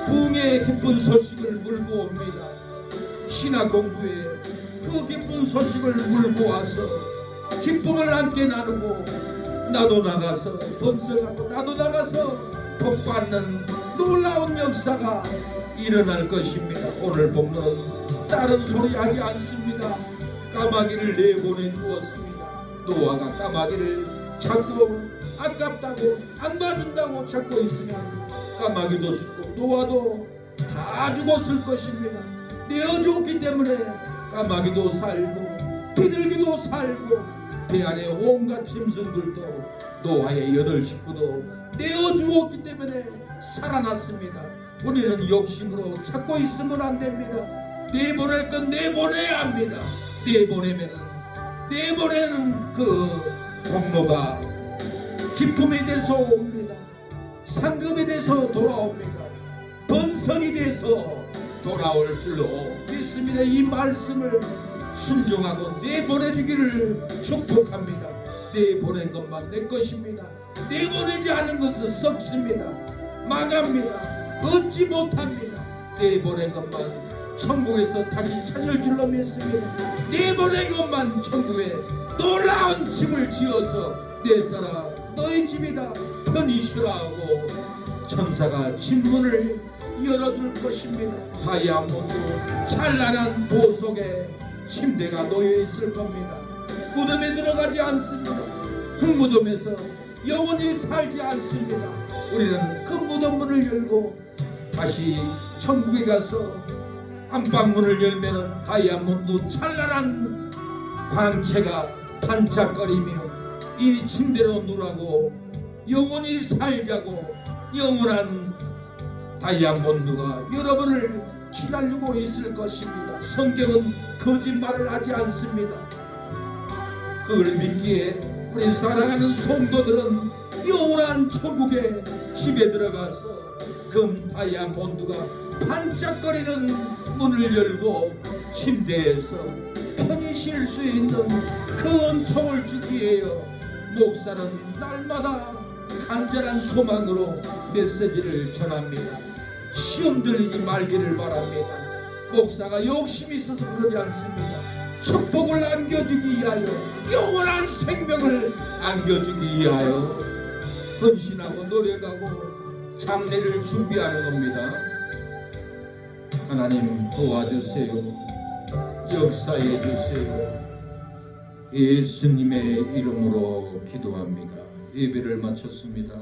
부흥의 기쁜 소식을 물고 옵니다. 신학 공부에 그 기쁜 소식을 물고 와서 기쁨을 함께 나누고 나도 나가서 번성하고 나도 나가서 복받는 놀라운 역사가 일어날 것입니다. 오늘 본문은 다른 소리 하지 않습니다. 까마귀를 내보내 주었습니다. 노아가 까마귀를 찾고 아깝다고 안 놔준다고 찾고 있으면 까마귀도 죽고 노아도 다 죽었을 것입니다. 내어줬기 때문에 까마귀도 살고 비둘기도 살고 배 안에 온갖 짐승들도 노아의 8 식구도 내어주었기 때문에 살아났습니다. 우리는 욕심으로 찾고 있으면 안 됩니다. 내보낼 건 내보내야 합니다. 내보내는 그 통로가 기쁨이 돼서 옵니다. 상급이 돼서 돌아옵니다. 번성이 돼서 돌아올 줄로 믿습니다. 이 말씀을 순종하고 내보내주기를 축복합니다. 내보낸 것만 내 것입니다. 내보내지 않은 것은 썩습니다. 망합니다. 얻지 못합니다. 내보낸 것만 천국에서 다시 찾을 줄로 믿습니다. 내보낸 것만 천국에 놀라운 집을 지어서 내 딸아 너희 집이다 편히 쉬라 하고 천사가 진문을 열어줄 것입니다. 다이아몬드 찬란한 보석에 침대가 놓여 있을 겁니다. 무덤에 들어가지 않습니다. 흙무덤에서 영원히 살지 않습니다. 우리는 그 무덤문을 열고 다시 천국에 가서 안방문을 열면은 다이아몬드 찬란한 광채가 반짝거리며 이 침대로 누라고 영원히 살자고 영원한 다이아몬드가 여러분을 기다리고 있을 것입니다. 성경은 거짓말을 하지 않습니다. 그걸 믿기에 우리 사랑하는 성도들은 영원한 천국의 집에 들어가서 금 다이아몬드가 반짝거리는 문을 열고 침대에서 편히 쉴 수 있는 그 은총을 주기에요. 목사는 날마다 간절한 소망으로 메시지를 전합니다. 시험 들리지 말기를 바랍니다. 목사가 욕심이 있어서 그러지 않습니다. 축복을 안겨주기 위하여 영원한 생명을 안겨주기 위하여 헌신하고 노력하고 장례를 준비하는 겁니다. 하나님 도와주세요. 역사해 주세요. 예수님의 이름으로 기도합니다. 예배를 마쳤습니다.